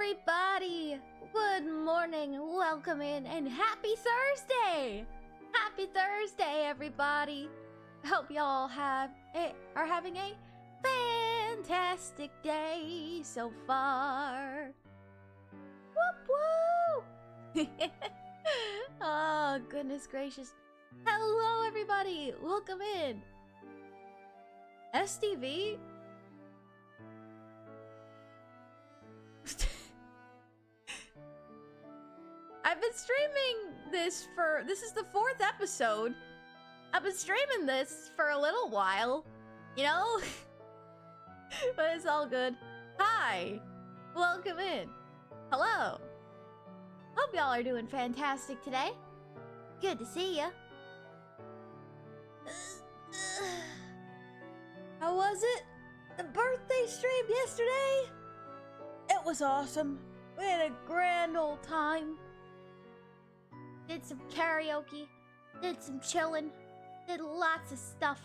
everybody! Good morning, welcome in, and happy Thursday! Happy Thursday, everybody! Hope y'all are having a fantastic day so far. Whoop whoop! Oh, goodness gracious. Hello, everybody! Welcome in! STV? I've been streaming this is the 4th episode. I've been streaming this for a little while, you know? But it's all good. Hi! Welcome in. Hello. Hope y'all are doing fantastic today. Good to see ya. How was it? The birthday stream yesterday? It was awesome. We had a grand old time. Did some karaoke, did some chilling, did lots of stuff.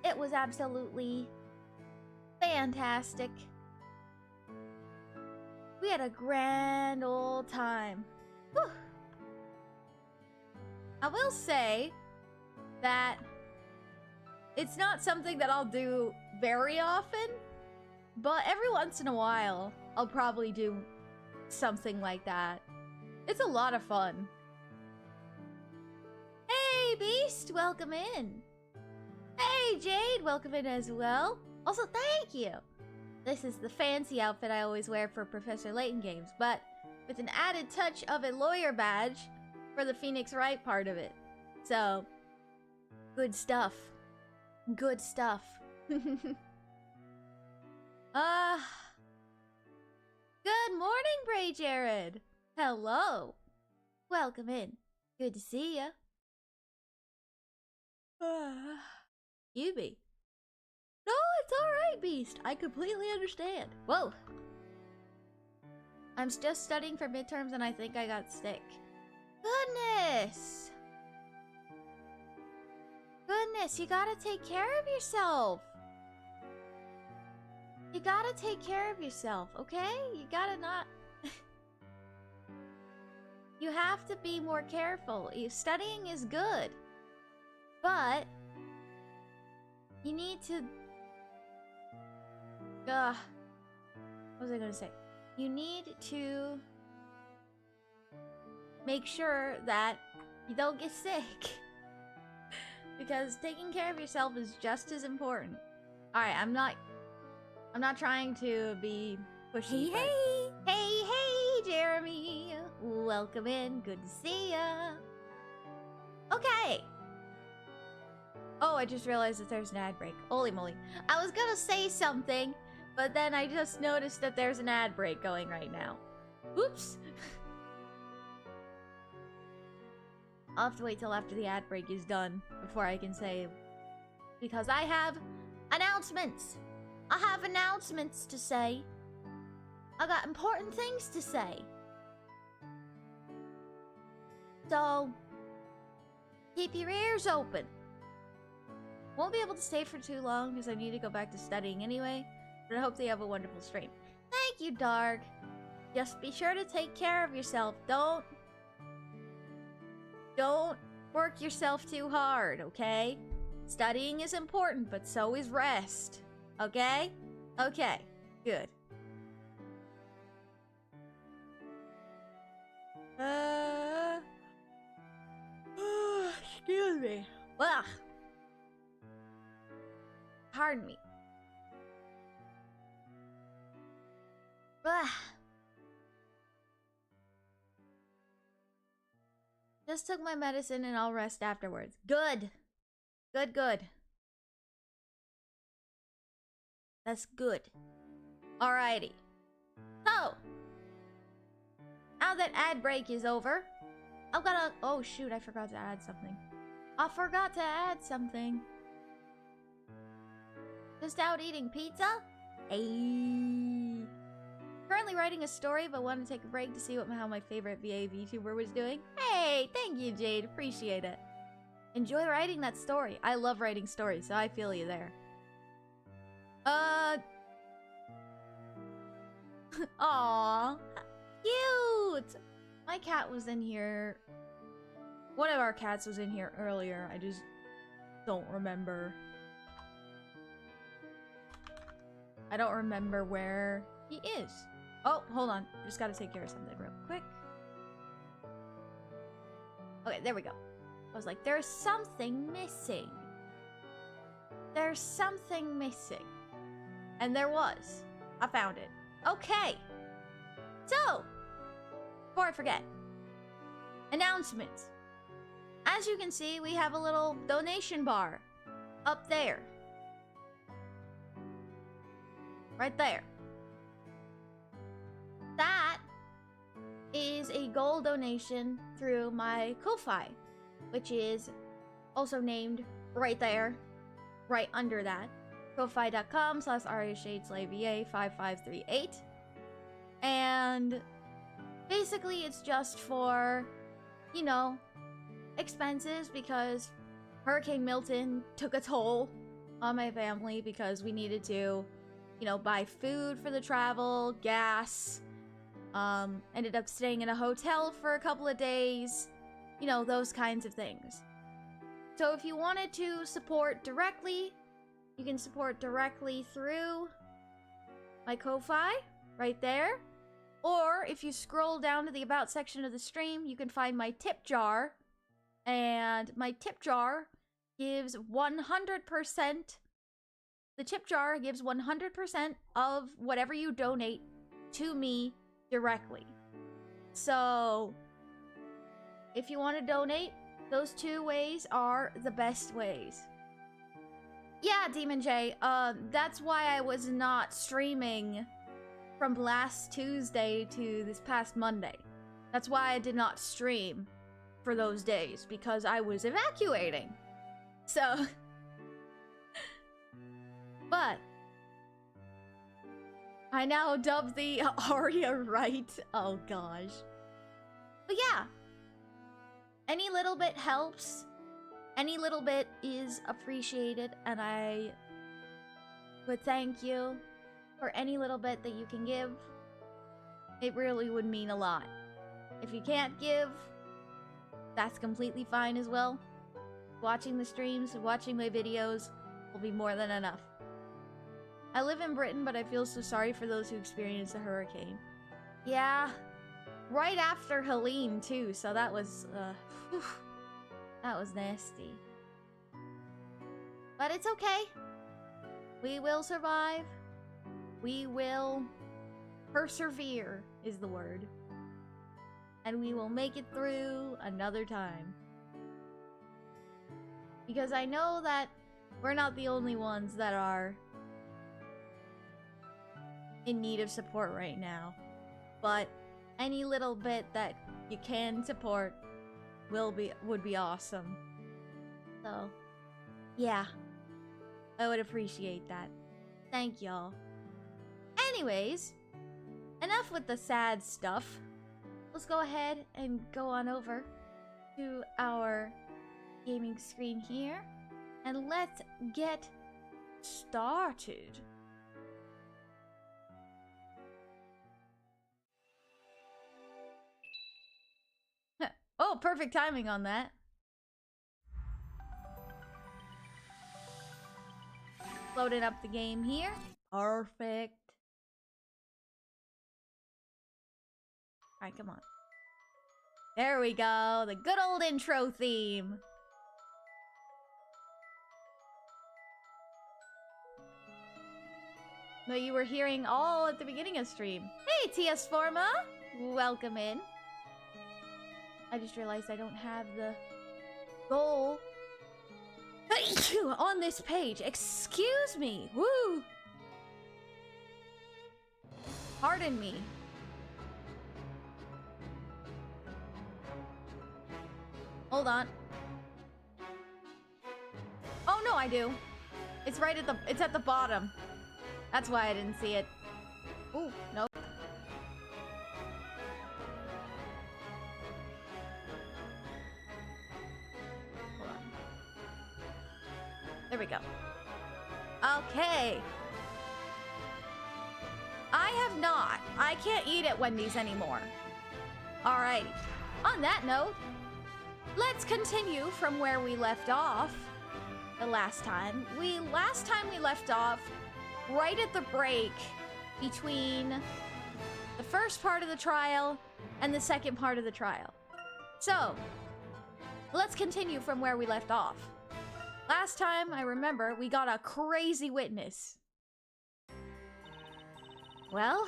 It was absolutely fantastic. We had a grand old time. Whew. I will say that it's not something that I'll do very often, but every once in a while, I'll probably do something like that. It's a lot of fun. Hey, Beast, welcome in. Hey, Jade, welcome in as well. Also, thank you. This is the fancy outfit I always wear for Professor Layton games, but with an added touch of a lawyer badge for the Phoenix Wright part of it. So, good stuff. Good stuff. Good morning, Bray Jared. Hello. Welcome in. Good to see ya. You be. No, it's alright, Beast. I completely understand. Whoa. I'm just studying for midterms and I think I got sick. Goodness. Goodness, you gotta take care of yourself. You gotta take care of yourself, okay? You gotta not... You have to be more careful. Studying is good. But... you need to... what was I gonna say? You need to... make sure that you don't get sick. Because taking care of yourself is just as important. Alright, I'm not trying to be pushy. Hey, Jeremy. Welcome in. Good to see ya. Okay. Oh, I just realized that there's an ad break. Holy moly. I was gonna say something, but then I just noticed that there's an ad break going right now. Oops. I'll have to wait till after the ad break is done before I can say, because I have announcements. I have announcements to say. I got important things to say. So, keep your ears open. Won't be able to stay for too long because I need to go back to studying anyway, but I hope that you have a wonderful stream. Thank you, Dark. Just be sure to take care of yourself. Don't work yourself too hard, okay? Studying is important, but so is rest. Okay? Okay. Good. Excuse me. Ugh. Pardon me. Ugh. Just took my medicine and I'll rest afterwards. Good. Good. That's good. Alrighty. So, now that ad break is over, I've gotta... oh shoot, I forgot to add something. Just out eating pizza? Hey. Currently writing a story, but wanted to take a break to see how my favorite VA VTuber was doing. Hey, thank you, Jade. Appreciate it. Enjoy writing that story. I love writing stories, so I feel you there. Aww. Cute! My cat was in here. One of our cats was in here earlier. I just don't remember. I don't remember where he is. Oh, hold on. Just gotta take care of something real quick. Okay, there we go. I was like, there's something missing. There's something missing. And there was. I found it. Okay. So, before I forget, announcements. As you can see, we have a little donation bar up there. Right there. That is a gold donation through my Ko-Fi, which is also named right there, right under that. Ko-Fi.com/AriaShadesLayVA5538. And basically it's just for, you know, expenses because Hurricane Milton took a toll on my family because we needed to, you know, buy food for the travel, gas, ended up staying in a hotel for a couple of days, you know, those kinds of things. So if you wanted to support directly, you can support directly through my Ko-Fi right there. Or if you scroll down to the About section of the stream, you can find my tip jar. And my tip jar gives 100%. The tip jar gives 100% of whatever you donate to me directly. So, if you want to donate, those two ways are the best ways. Yeah, Demon J, that's why I was not streaming from last Tuesday to this past Monday. That's why I did not stream for those days, because I was evacuating. So, but I now dub the Aria right. Oh gosh. But yeah, any little bit helps. Any little bit is appreciated, and I would thank you for any little bit that you can give. It really would mean a lot. If you can't give, that's completely fine as well. Watching the streams, watching my videos will be more than enough. I live in Britain, but I feel so sorry for those who experienced the hurricane. Yeah, right after Helene too, so that was, whew, that was nasty. But it's okay. We will survive. We will persevere, is the word. And we will make it through another time. Because I know that we're not the only ones that are in need of support right now. But any little bit that you can support would be awesome. So, yeah. I would appreciate that. Thank y'all. Anyways, enough with the sad stuff. Let's go ahead and go on over to our gaming screen here. And let's get started. Oh, perfect timing on that. Loading up the game here. Perfect. Alright, come on. There we go. The good old intro theme. No, you were hearing all at the beginning of stream. Hey, TS Forma! Welcome in. I just realized I don't have the goal on this page. Excuse me. Woo! Pardon me. Hold on. Oh no, I do. It's right at it's at the bottom. That's why I didn't see it. Ooh, nope. Hold on. There we go. Okay. I have not. I can't eat at Wendy's anymore. Alrighty. On that note, let's continue from where we left off the last time. Last time we left off right at the break between the first part of the trial and the second part of the trial. So, let's continue from where we left off. Last time, I remember, we got a crazy witness. Well,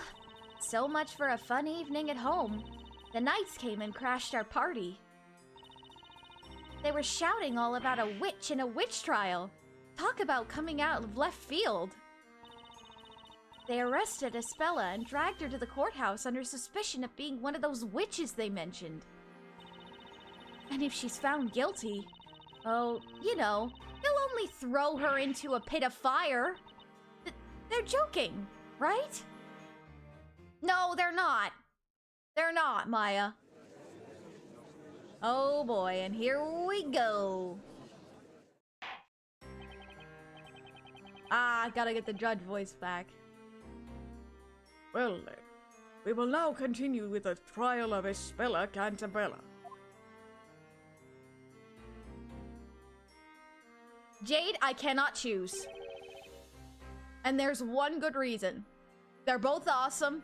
so much for a fun evening at home. The Knights came and crashed our party. They were shouting all about a witch and a witch trial. Talk about coming out of left field. They arrested Espella and dragged her to the courthouse under suspicion of being one of those witches they mentioned. And if she's found guilty, oh, you know, they'll only throw her into a pit of fire. They're joking, right? No, they're not. They're not, Maya. Oh boy, and here we go. Ah, gotta get the judge voice back. Well then, we will now continue with the trial of Espella Cantabella. Jade, I cannot choose. And there's one good reason. They're both awesome.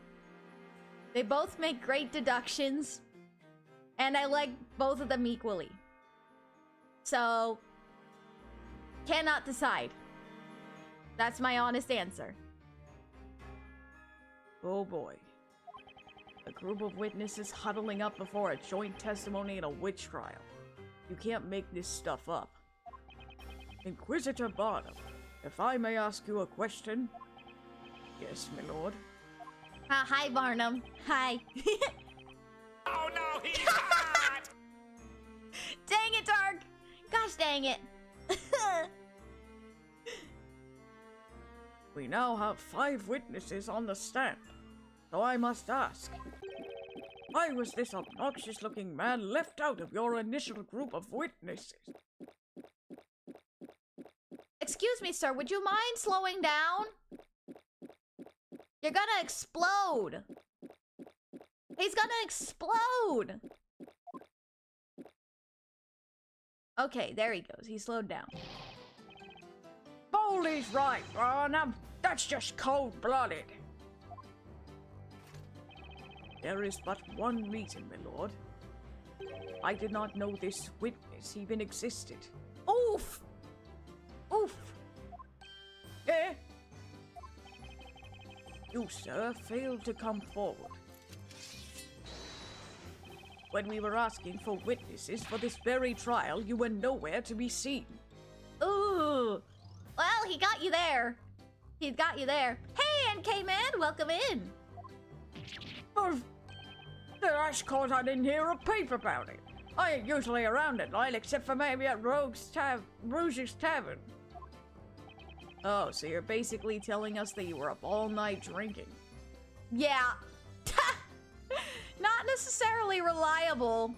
They both make great deductions. And I like both of them equally. So, cannot decide. That's my honest answer. Oh boy. A group of witnesses huddling up before a joint testimony in a witch trial. You can't make this stuff up. Inquisitor Barnum, if I may ask you a question? Yes, my lord. Hi, Barnum. Hi. Oh no, he's hot! Dang it, Dark! Gosh dang it. We now have 5 witnesses on the stand. So I must ask, why was this obnoxious-looking man left out of your initial group of witnesses? Excuse me, sir. Would you mind slowing down? You're gonna explode. He's gonna explode. Okay, there he goes. He slowed down. Foley's right, Barnum. That's just cold-blooded. There is but one reason, my lord. I did not know this witness even existed. Oof! Oof! Eh? You, sir, failed to come forward. When we were asking for witnesses for this very trial, you were nowhere to be seen. Ooh! Well, he got you there. He got you there. Hey, NK-Man, welcome in. Oh, that's cause I didn't hear a peep about it. I ain't usually around at night, except for maybe at Rouge's Tavern. Oh, so you're basically telling us that you were up all night drinking. Yeah. Not necessarily reliable.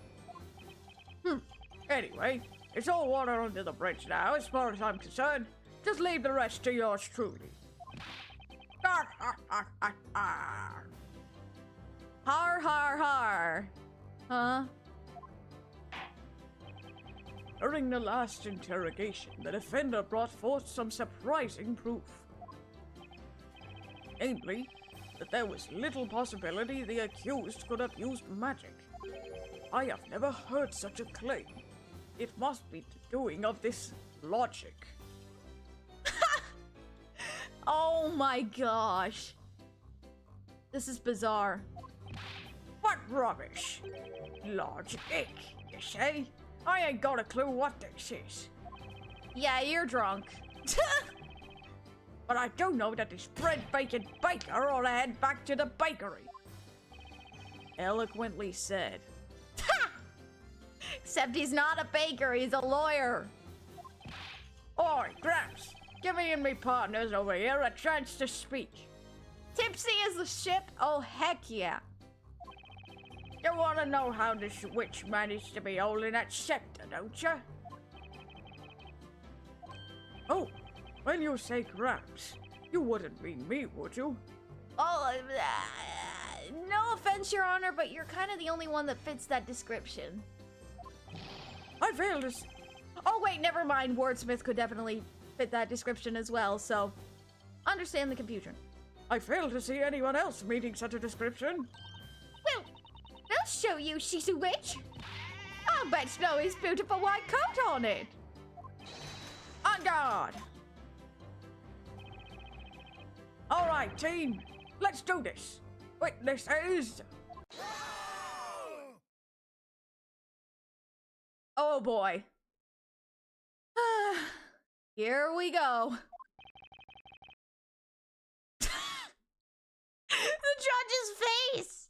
Anyway, it's all water under the bridge now, as far as I'm concerned. Just leave the rest to yours truly. Har, har, har. Huh? During the last interrogation, the defender brought forth some surprising proof. Namely, that there was little possibility the accused could have used magic. I have never heard such a claim. It must be the doing of this logic. Oh my gosh. This is bizarre. What rubbish! Logic, you say? I ain't got a clue what this is. Yeah, you're drunk. But I do know that this bread-baking baker ought to head back to the bakery. Eloquently said. Except he's not a baker, he's a lawyer. Oi, Gramps, give me and me partners over here a chance to speak. Tipsy as the ship? Oh, heck yeah. You want to know how this witch managed to be holding that scepter, don't you? Oh, when you say Gramps, you wouldn't mean me, would you? Oh, no offense, Your Honor, but you're kind of the only one that fits that description. I failed to Oh, wait, never mind. Wordsmith could definitely fit that description as well, so understand the confusion. I fail to see anyone else meeting such a description. Well, I'll show you, she's a witch. I'll bet Snowy's beautiful white coat on it. On guard! All right, team, let's do this. Witnesses. Oh boy. Here we go. The judge's face.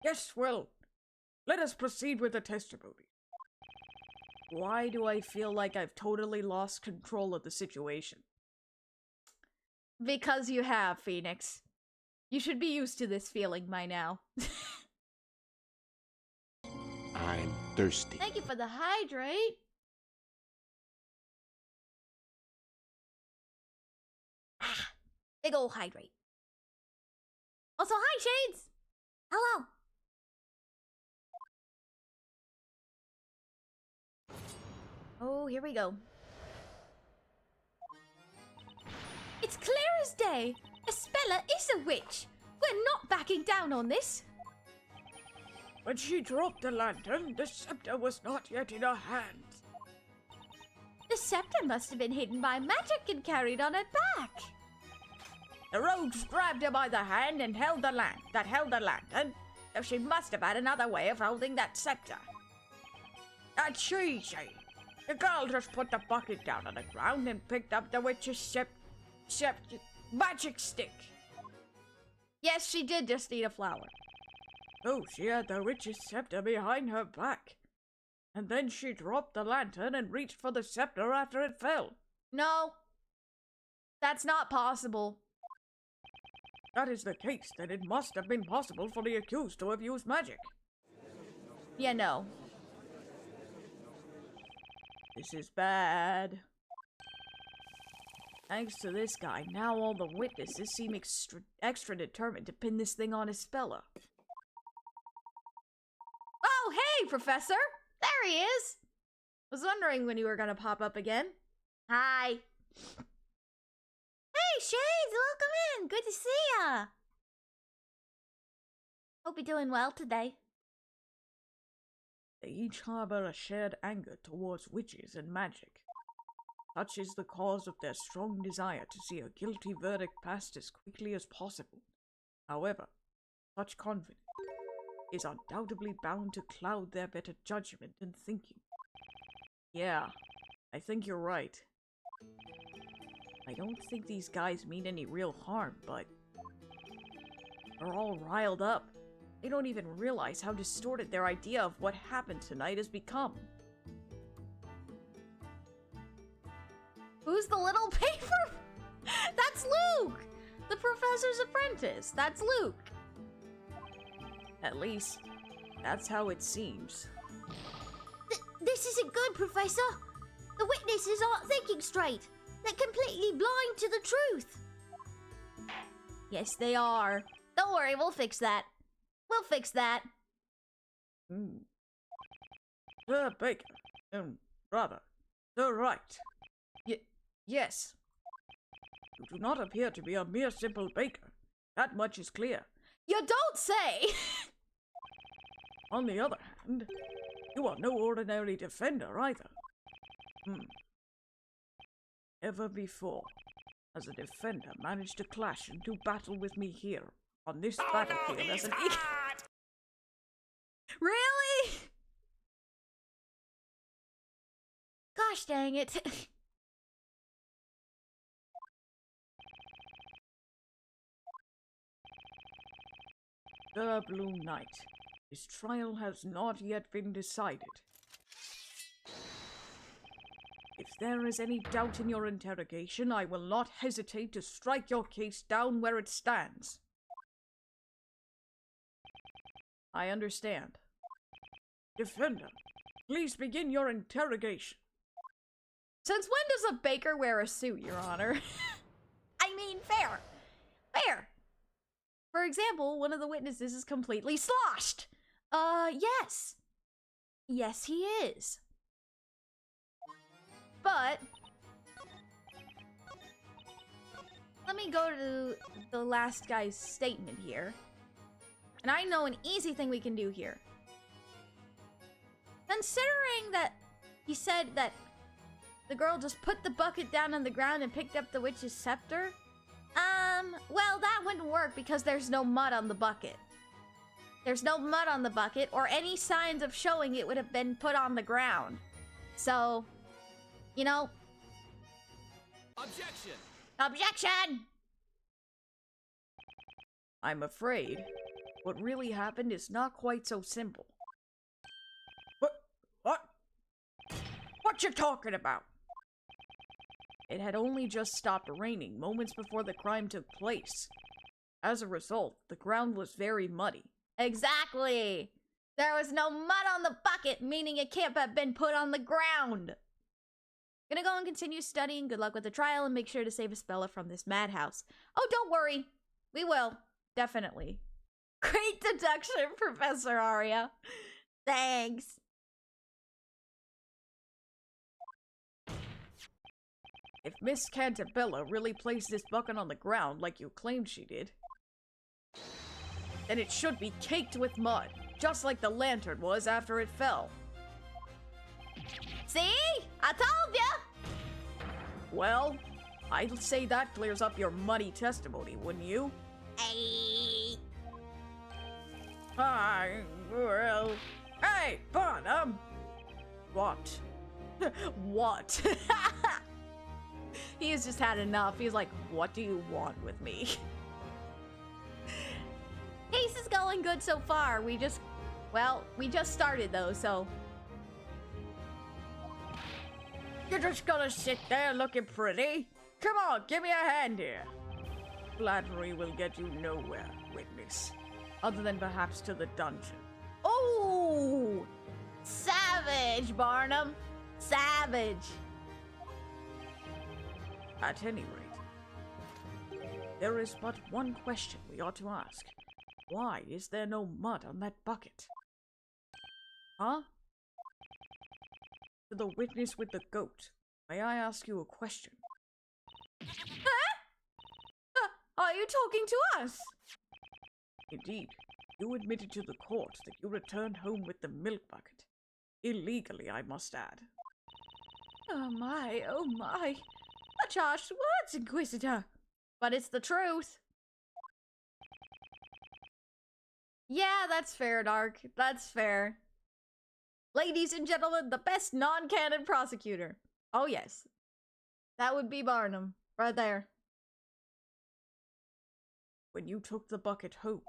Yes, well, let us proceed with the testimony. Why do I feel like I've totally lost control of the situation? Because you have, Phoenix. You should be used to this feeling by now. I'm thirsty. Thank you for the hydrate. Ah, big ol' hydrate. Also, hi, Shades. Hello. Oh, here we go. It's clear as day. Espella is a witch. We're not backing down on this. When she dropped the lantern, the scepter was not yet in her hands. The scepter must have been hidden by magic and carried on her back. The rogues grabbed her by the hand and held the lantern, so she must have had another way of holding that scepter. That's cheesy. The girl just put the bucket down on the ground and picked up the witch's magic stick. Yes, she did just eat a flower. Oh, she had the witch's scepter behind her back. And then she dropped the lantern and reached for the scepter after it fell. No. That's not possible. That is the case, then it must have been possible for the accused to have used magic. Yeah, no. This is bad. Thanks to this guy, now all the witnesses seem extra determined to pin this thing on Espella. Oh, hey, Professor! There he is! Was wondering when you were gonna pop up again. Hi. Hey, Shades, welcome in! Good to see ya! Hope you're doing well today. They each harbor a shared anger towards witches and magic. Such is the cause of their strong desire to see a guilty verdict passed as quickly as possible. However, such confidence is undoubtedly bound to cloud their better judgment and thinking. Yeah, I think you're right. I don't think these guys mean any real harm, but they're all riled up. They don't even realize how distorted their idea of what happened tonight has become. Who's the little paper? That's Luke! The professor's apprentice. That's Luke. At least, that's how it seems. This isn't good, Professor. The witnesses aren't thinking straight. They're completely blind to the truth. Yes, they are. Don't worry, we'll fix that. We'll fix that. Sir Baker, brother, Sir Wright. Yes. You do not appear to be a mere simple baker. That much is clear. You don't say! On the other hand, you are no ordinary defender either. Ever before has a defender managed to clash and do battle with me here, on this battlefield as an equal? Really? Gosh dang it. Sir Blue Knight, his trial has not yet been decided. If there is any doubt in your interrogation, I will not hesitate to strike your case down where it stands. I understand. Defender, please begin your interrogation. Since when does a baker wear a suit, Your Honor? I mean, fair. Fair. For example, one of the witnesses is completely sloshed. Yes. Yes, he is. But let me go to the last guy's statement here. And I know an easy thing we can do here. Considering that he said that the girl just put the bucket down on the ground and picked up the witch's scepter, well, that wouldn't work because there's no mud on the bucket. There's no mud on the bucket or any signs of showing it would have been put on the ground. So, you know... Objection! Objection! I'm afraid what really happened is not quite so simple. What you talking about? It had only just stopped raining moments before the crime took place. As a result, the ground was very muddy. Exactly! There was no mud on the bucket, meaning it can't have been put on the ground. Gonna go and continue studying. Good luck with the trial, and make sure to save Espella from this madhouse. Oh, don't worry. We will. Definitely. Great deduction, Professor Aria. Thanks. If Miss Cantabella really placed this bucket on the ground like you claimed she did, then it should be caked with mud, just like the lantern was after it fell. See? I told ya! Well, I'd say that clears up your muddy testimony, wouldn't you? Hey. Well... Hey, Barnum! What? What? He has just had enough. He's like, what do you want with me? Case is going good so far. We just started though, so... You're just gonna sit there looking pretty? Come on, give me a hand here. Flattery will get you nowhere, witness. Other than perhaps to the dungeon. Oh! Savage, Barnum. Savage. At any rate, there is but one question we ought to ask. Why is there no mud on that bucket? Huh? To the witness with the goat, may I ask you a question? Huh? Are you talking to us? Indeed, you admitted to the court that you returned home with the milk bucket. Illegally, I must add. Oh my, oh my. Such harsh words, Inquisitor. But it's the truth. Yeah, that's fair, Dark. That's fair. Ladies and gentlemen, the best non-canon prosecutor. Oh yes. That would be Barnum. Right there. When you took the bucket home,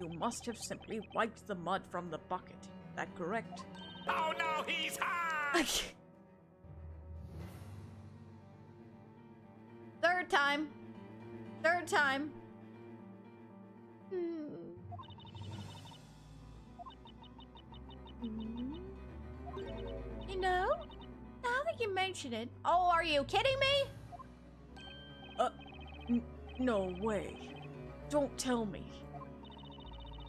you must have simply wiped the mud from the bucket. Is that correct? Oh no, he's hot! Third time. Third time. You know, now that you mention it... Oh, are you kidding me? No way. Don't tell me.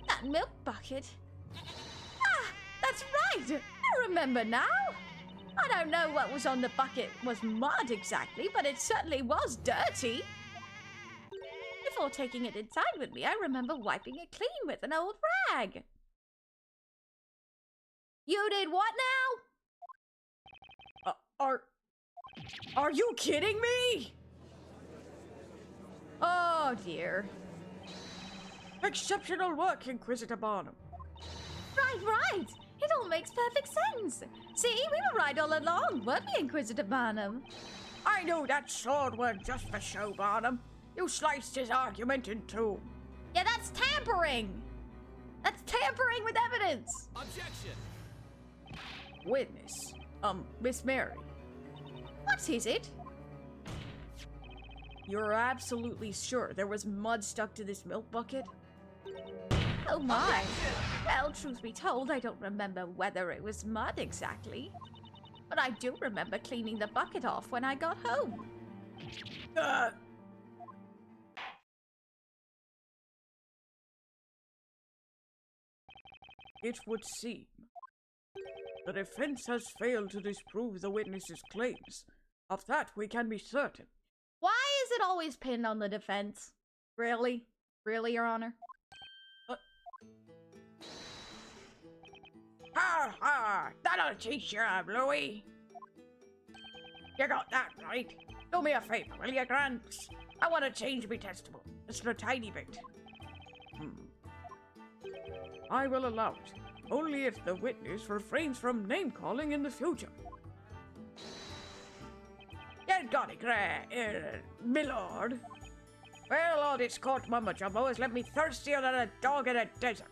That milk bucket? Ah, that's right! I remember now! I don't know what was on the bucket was mud exactly, but it certainly was dirty. Before taking it inside with me, I remember wiping it clean with an old rag. You did what now? Are you kidding me? Oh dear. Exceptional work, Inquisitor Barnum. Right. It all makes perfect sense. See, we were right all along, weren't we, Inquisitor Barnum? I knew that sword weren't just for show, Barnum. You sliced his argument in two. Yeah, that's tampering. That's tampering with evidence. Objection! Witness, Miss Mary. What is it? You're absolutely sure there was mud stuck to this milk bucket? Oh my. Well, truth be told, I don't remember whether it was mud exactly. But I do remember cleaning the bucket off when I got home. It would seem the defense has failed to disprove the witness's claims. Of that we can be certain. Why is it always pinned on the defense? Really? Really, Your Honor? Ha ha! That'll teach you, Bluey! You got that right. Do me a favor, will you, Gramps? I want to change my testimony. Just a tiny bit. I will allow it, only if the witness refrains from name-calling in the future. You got it, my lord. Well, all this court mumbo-jumbo has left me thirstier than a dog in a desert.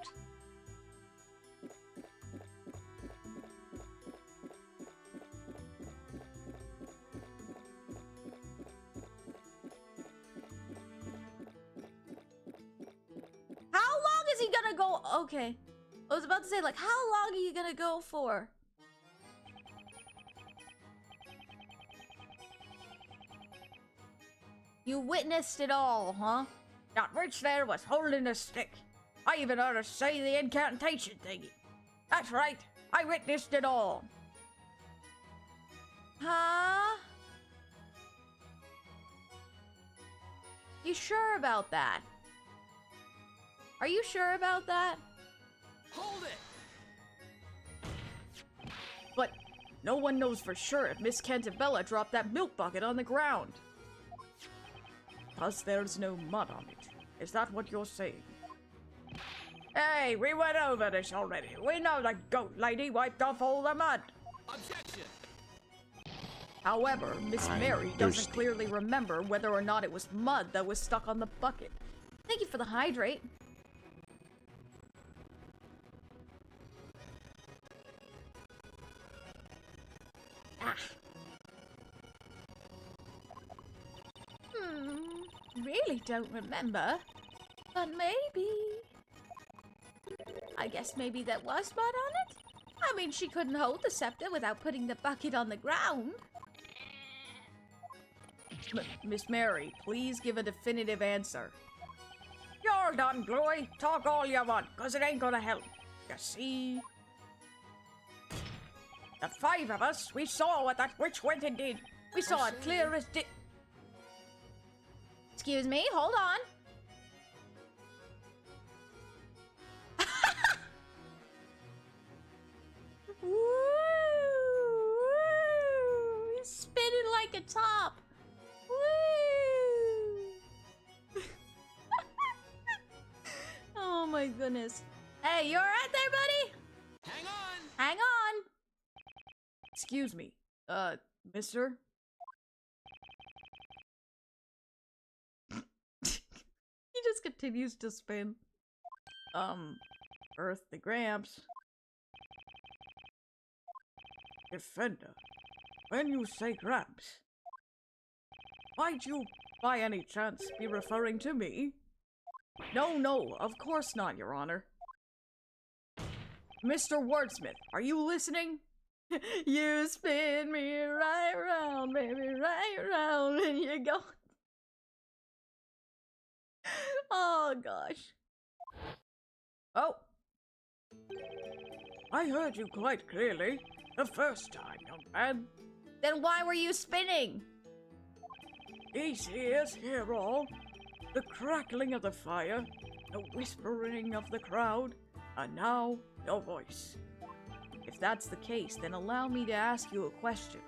How long is he gonna go? Okay. I was about to say, like, how long are you gonna go for? You witnessed it all, huh? That witch there was holding a stick. I even heard her say the incantation thingy. That's right, I witnessed it all. Huh? You sure about that? Are you sure about that? Hold it! But no one knows for sure if Miss Cantabella dropped that milk bucket on the ground. Plus, there's no mud on it. Is that what you're saying? Hey, we went over this already. We know the goat lady wiped off all the mud. Objection! However, Miss I'm Mary doesn't thirsty. clearly remember whether or not it was mud that was stuck on the bucket. Thank you for the hydrate. Really don't remember. But maybe... I guess maybe there was mud on it? I mean, she couldn't hold the scepter without putting the bucket on the ground. Miss Mary, please give a definitive answer. You're done, Bluey. Talk all you want, 'cause it ain't gonna help. You see? The five of us, we saw what that witch went and did. We saw it clear as day. Excuse me, hold on. Woo! He's spinning like a top. Woo! Oh my goodness. Hey, you alright there, buddy? Hang on! Hang on. Excuse me, mister? He just continues to spin. Earth the Gramps. Defender, when you say Gramps, might you, by any chance, be referring to me? No, of course not, Your Honor. Mr. Wordsmith, are you listening? You spin me right round, baby, right round, and you go. Oh gosh. Oh. I heard you quite clearly. The first time, young man. Then why were you spinning? These ears hear all. The crackling of the fire, the whispering of the crowd, and now your voice. If that's the case, then allow me to ask you a question.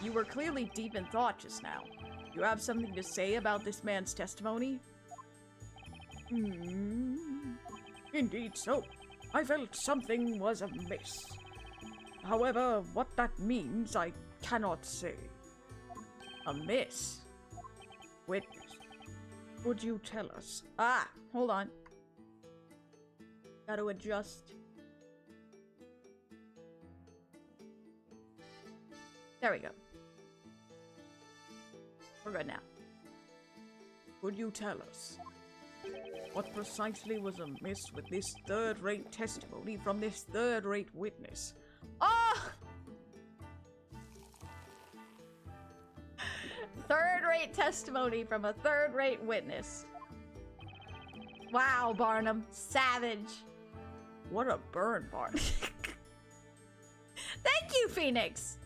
You were clearly deep in thought just now. You have something to say about this man's testimony? Indeed so. I felt something was amiss. However, what that means, I cannot say. Amiss? Witness, would you tell us? Ah, hold on. Gotta adjust. There we go. We're good now. Would you tell us what precisely was amiss with this third-rate testimony from this third-rate witness? Oh! third-rate testimony from a third-rate witness. Wow, Barnum. Savage. What a burn, Barnum. Thank you, Phoenix.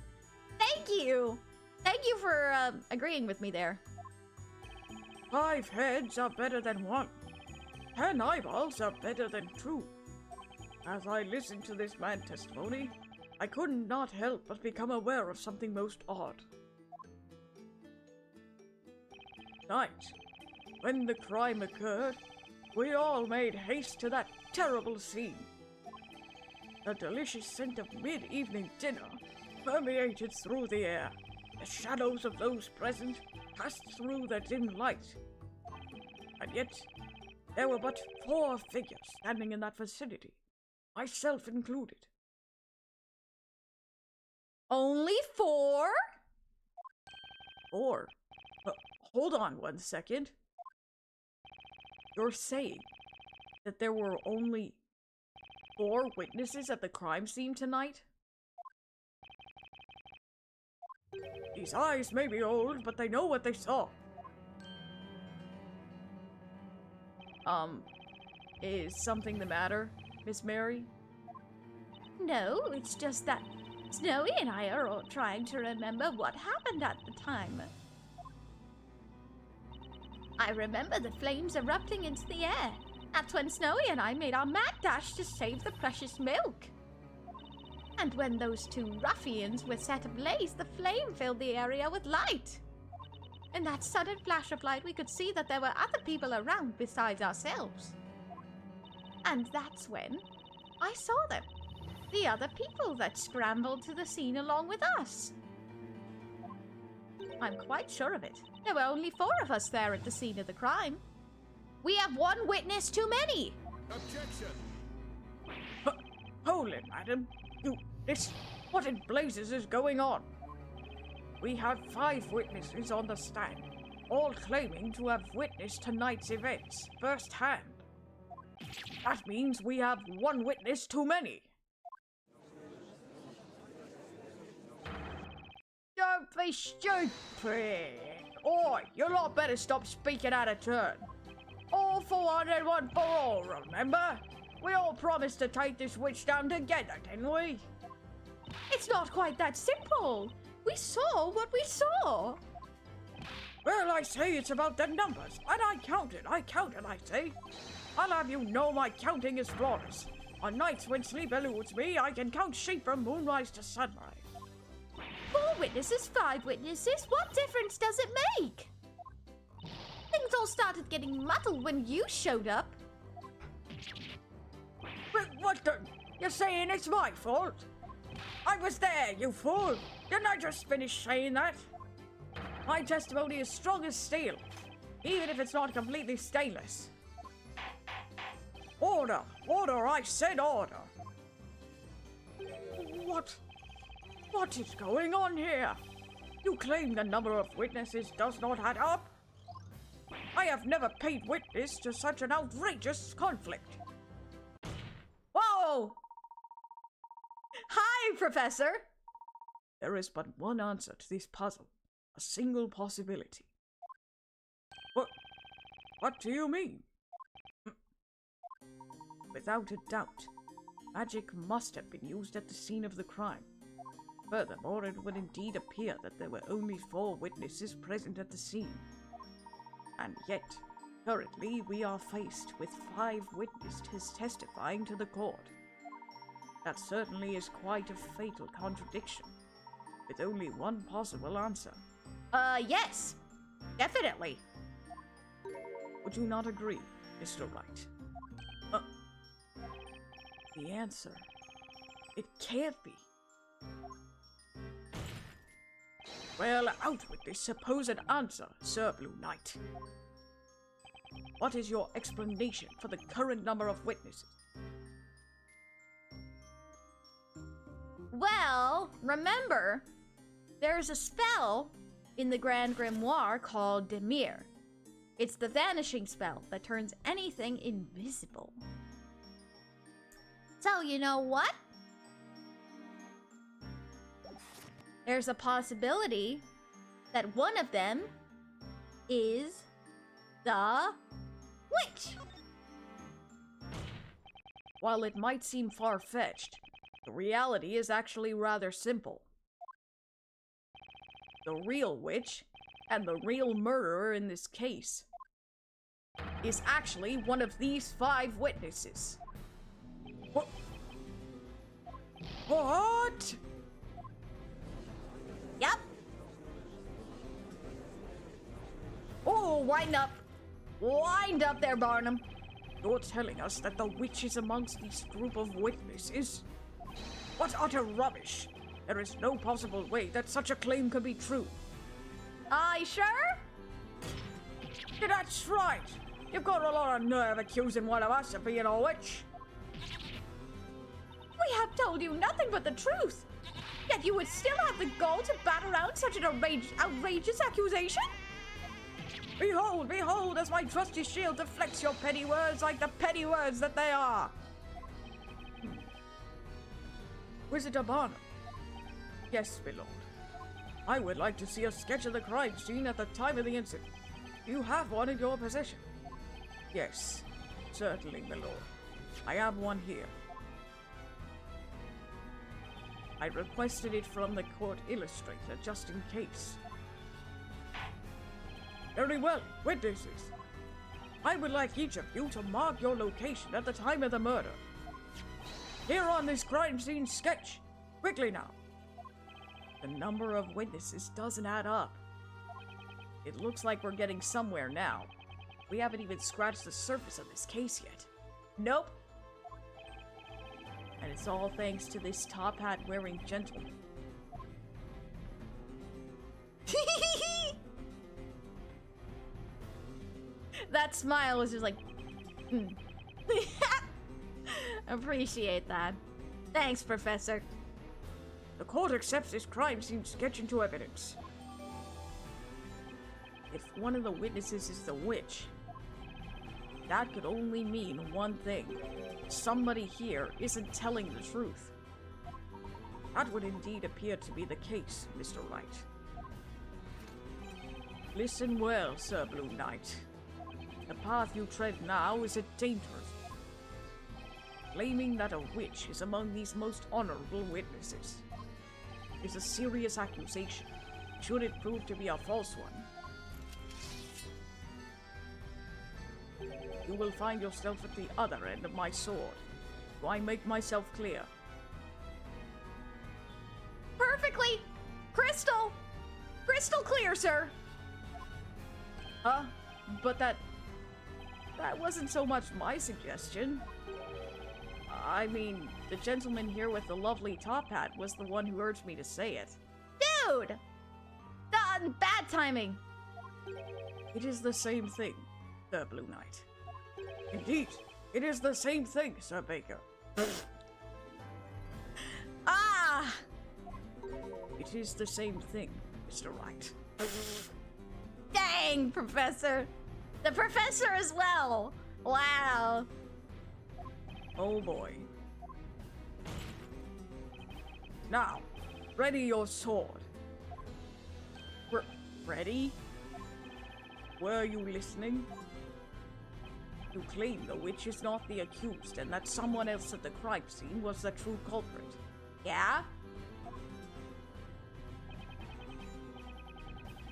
Thank you. Thank you for agreeing with me there. 5 heads are better than 1. 10 eyeballs are better than 2. As I listened to this man's testimony, I could not help but become aware of something most odd. Night, when the crime occurred, we all made haste to that terrible scene. The delicious scent of mid-evening dinner permeated through the air. The shadows of those present passed through the dim light. And yet, there were but 4 figures standing in that vicinity, myself included. Only 4? 4? Hold on 1 second. You're saying that there were only 4 witnesses at the crime scene tonight? These eyes may be old, but they know what they saw. Is something the matter, Miss Mary? No, it's just that Snowy and I are all trying to remember what happened at the time. I remember the flames erupting into the air. That's when Snowy and I made our mad dash to save the precious milk. And when those 2 ruffians were set ablaze, the flame filled the area with light. In that sudden flash of light, we could see that there were other people around besides ourselves. And that's when I saw them. The other people that scrambled to the scene along with us. I'm quite sure of it. There were only 4 of us there at the scene of the crime. We have 1 witness too many. Objection! Hold it, madam. What in blazes is going on? We have 5 witnesses on the stand, all claiming to have witnessed tonight's events firsthand. That means we have 1 witness too many. Don't be stupid! Oi, you lot better stop speaking out of turn. All for one and one for all, remember? We all promised to take this witch down together, didn't we? It's not quite that simple. We saw what we saw. Well, I say it's about the numbers, and I counted, I say. I'll have you know my counting is flawless. On nights when sleep eludes me, I can count sheep from moonrise to sunrise. 4 witnesses, 5 witnesses, what difference does it make? Things all started getting muddled when you showed up. But what the? You're saying it's my fault? I was there, you fool! Didn't I just finish saying that? My testimony is strong as steel, even if it's not completely stainless. Order! Order! I said order! What is going on here? You claim the number of witnesses does not add up? I have never paid witness to such an outrageous conflict. Whoa! Hi, Professor! There is but one answer to this puzzle. A single possibility. What do you mean? Without a doubt, magic must have been used at the scene of the crime. Furthermore, it would indeed appear that there were only 4 witnesses present at the scene. And yet, currently we are faced with 5 witnesses testifying to the court. That certainly is quite a fatal contradiction, with only one possible answer. Yes. Definitely. Would you not agree, Mr. Wright? The answer. It can't be. Well, out with this supposed answer, Sir Blue Knight. What is your explanation for the current number of witnesses? Well, remember, there's a spell in the Grand Grimoire called Demir. It's the vanishing spell that turns anything invisible. So, you know what? There's a possibility that one of them is the witch. While it might seem far-fetched, the reality is actually rather simple. The real witch, and the real murderer in this case, is actually one of these 5 witnesses. What? What? Yep. Oh, wind up. Wind up there, Barnum. You're telling us that the witch is amongst this group of witnesses? What utter rubbish! There is no possible way that such a claim could be true. You sure? Yeah, that's right! You've got a lot of nerve accusing one of us of being a witch. We have told you nothing but the truth. Yet you would still have the gall to bat around such an outrageous accusation? Behold, behold, as my trusty shield deflects your petty words like the petty words that they are. Visitor Barnum. Yes, my lord. I would like to see a sketch of the crime scene at the time of the incident. Do you have one in your possession? Yes, certainly, my lord. I have one here. I requested it from the court illustrator just in case. Very well, witnesses. I would like each of you to mark your location at the time of the murder. Here on this crime scene sketch. Quickly now. The number of witnesses doesn't add up. It looks like we're getting somewhere now. We haven't even scratched the surface of this case yet. Nope. And it's all thanks to this top hat wearing gentleman. That smile was just like, Appreciate that. Thanks, Professor. The court accepts this crime scene sketch into evidence. If one of the witnesses is the witch, that could only mean one thing. Somebody here isn't telling the truth. That would indeed appear to be the case, Mr. Wright. Listen well, Sir Blue Knight. The path you tread now is a dangerous one. Claiming that a witch is among these most honorable witnesses is a serious accusation, should it prove to be a false one. You will find yourself at the other end of my sword. Do I make myself clear? Perfectly! Crystal clear, sir! Huh? But that wasn't so much my suggestion. I mean, the gentleman here with the lovely top hat was the one who urged me to say it. Dude! Bad timing! It is the same thing, Sir Blue Knight. Indeed, it is the same thing, Sir Baker. Ah! It is the same thing, Mr. Wright. Dang, Professor! The Professor as well! Wow! Oh boy. Now, ready your sword. Ready? Were you listening? You claim the witch is not the accused and that someone else at the crime scene was the true culprit. Yeah?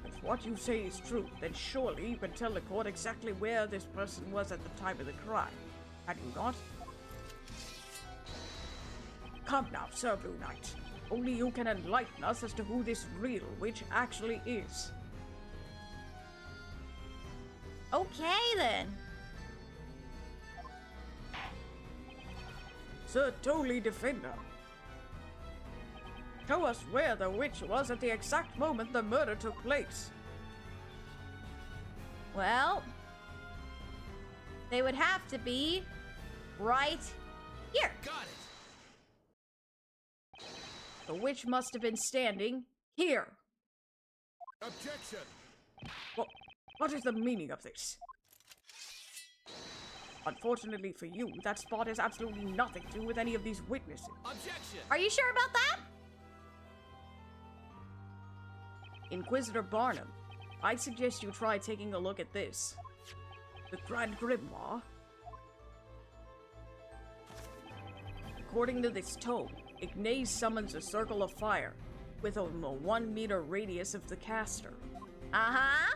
If what you say is true, then surely you can tell the court exactly where this person was at the time of the crime. Had you not? Come now, Sir Blue Knight. Only you can enlighten us as to who this real witch actually is. Okay, then. Sir Tolley Defender. Show us where the witch was at the exact moment the murder took place. Well, they would have to be right here. Got it. The witch must have been standing here. Objection. What is the meaning of this? Unfortunately for you, that spot has absolutely nothing to do with any of these witnesses. Objection. Are you sure about that? Inquisitor Barnum, I suggest you try taking a look at this. The Grand Grimoire. According to this tome, Ignace summons a circle of fire within a 1 meter radius of the caster. Uh-huh.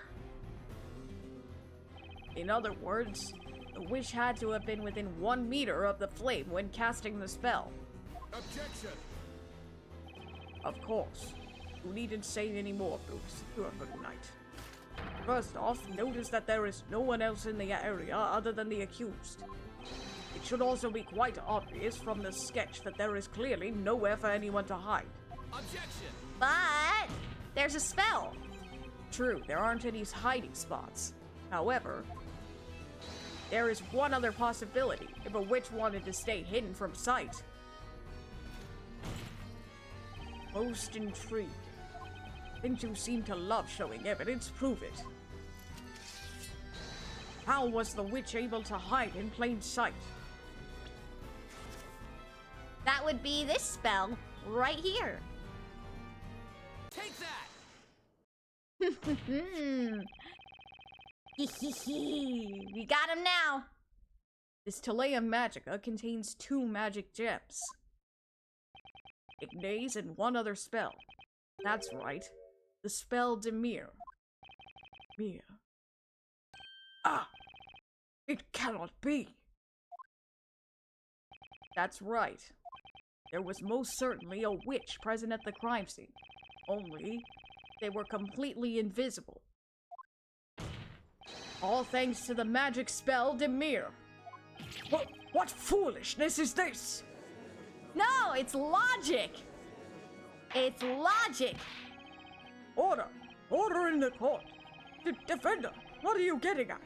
In other words, the witch had to have been within 1 meter of the flame when casting the spell. Objection! Of course. You needn't say any more, Bruce. You're a good knight. First off, notice that there is no one else in the area other than the accused. It should also be quite obvious from the sketch that there is clearly nowhere for anyone to hide. Objection! But there's a spell. True, there aren't any hiding spots. However, there is one other possibility if a witch wanted to stay hidden from sight. Most intriguing. Since you seem to love showing evidence, prove it. How was the witch able to hide in plain sight? That would be this spell right here. Take that! We got him now. This Telea Magica contains 2 magic gems. Ignace and 1 other spell. That's right. The spell Dimir. Mir. Ah! It cannot be! That's right. There was most certainly a witch present at the crime scene. Only, they were completely invisible. All thanks to the magic spell Dimir. What foolishness is this? No, it's logic. It's logic. Order! Order in the court! Defender, what are you getting at?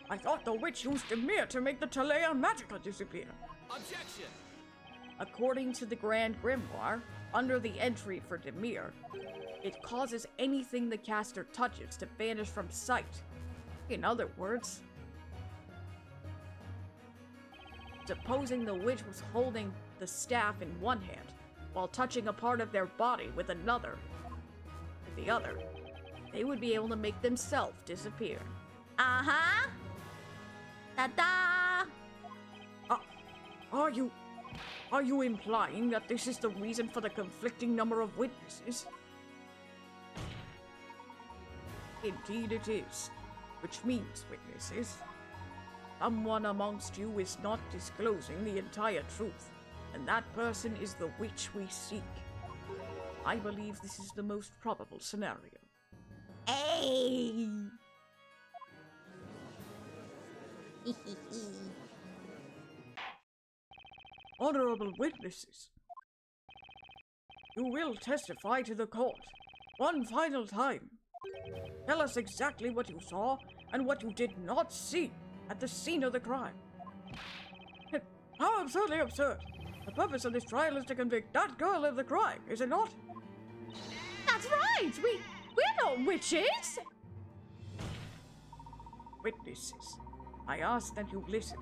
I thought the witch used Dimir to make the Telea Magica disappear. Objection! According to the Grand Grimoire, under the entry for Dimir, it causes anything the caster touches to vanish from sight. In other words, supposing the witch was holding the staff in one hand, while touching a part of their body with another, with the other, they would be able to make themselves disappear. Uh-huh. Ta-da! Are you implying that this is the reason for the conflicting number of witnesses? Indeed it is. Which means, witnesses, someone amongst you is not disclosing the entire truth, and that person is the witch we seek. I believe this is the most probable scenario. Hey! Honorable witnesses, you will testify to the court one final time. Tell us exactly what you saw and what you did not see at the scene of the crime. How absurdly absurd! The purpose of this trial is to convict that girl of the crime, is it not? That's right! We're not witches! Witnesses, I ask that you listen.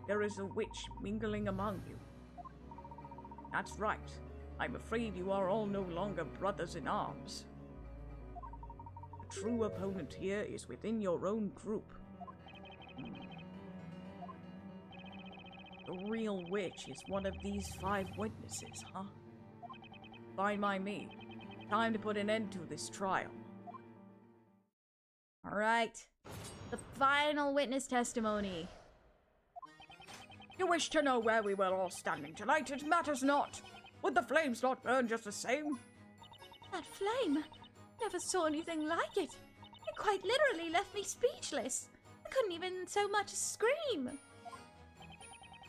There is a witch mingling among you. That's right. I'm afraid you are all no longer brothers in arms. The true opponent here is within your own group. The real witch is one of these 5 witnesses, huh? Fine by me. Time to put an end to this trial. Alright. The final witness testimony. You wish to know where we were all standing tonight? It matters not. Would the flames not burn just the same? That flame. Never saw anything like it. It quite literally left me speechless. I couldn't even so much as scream.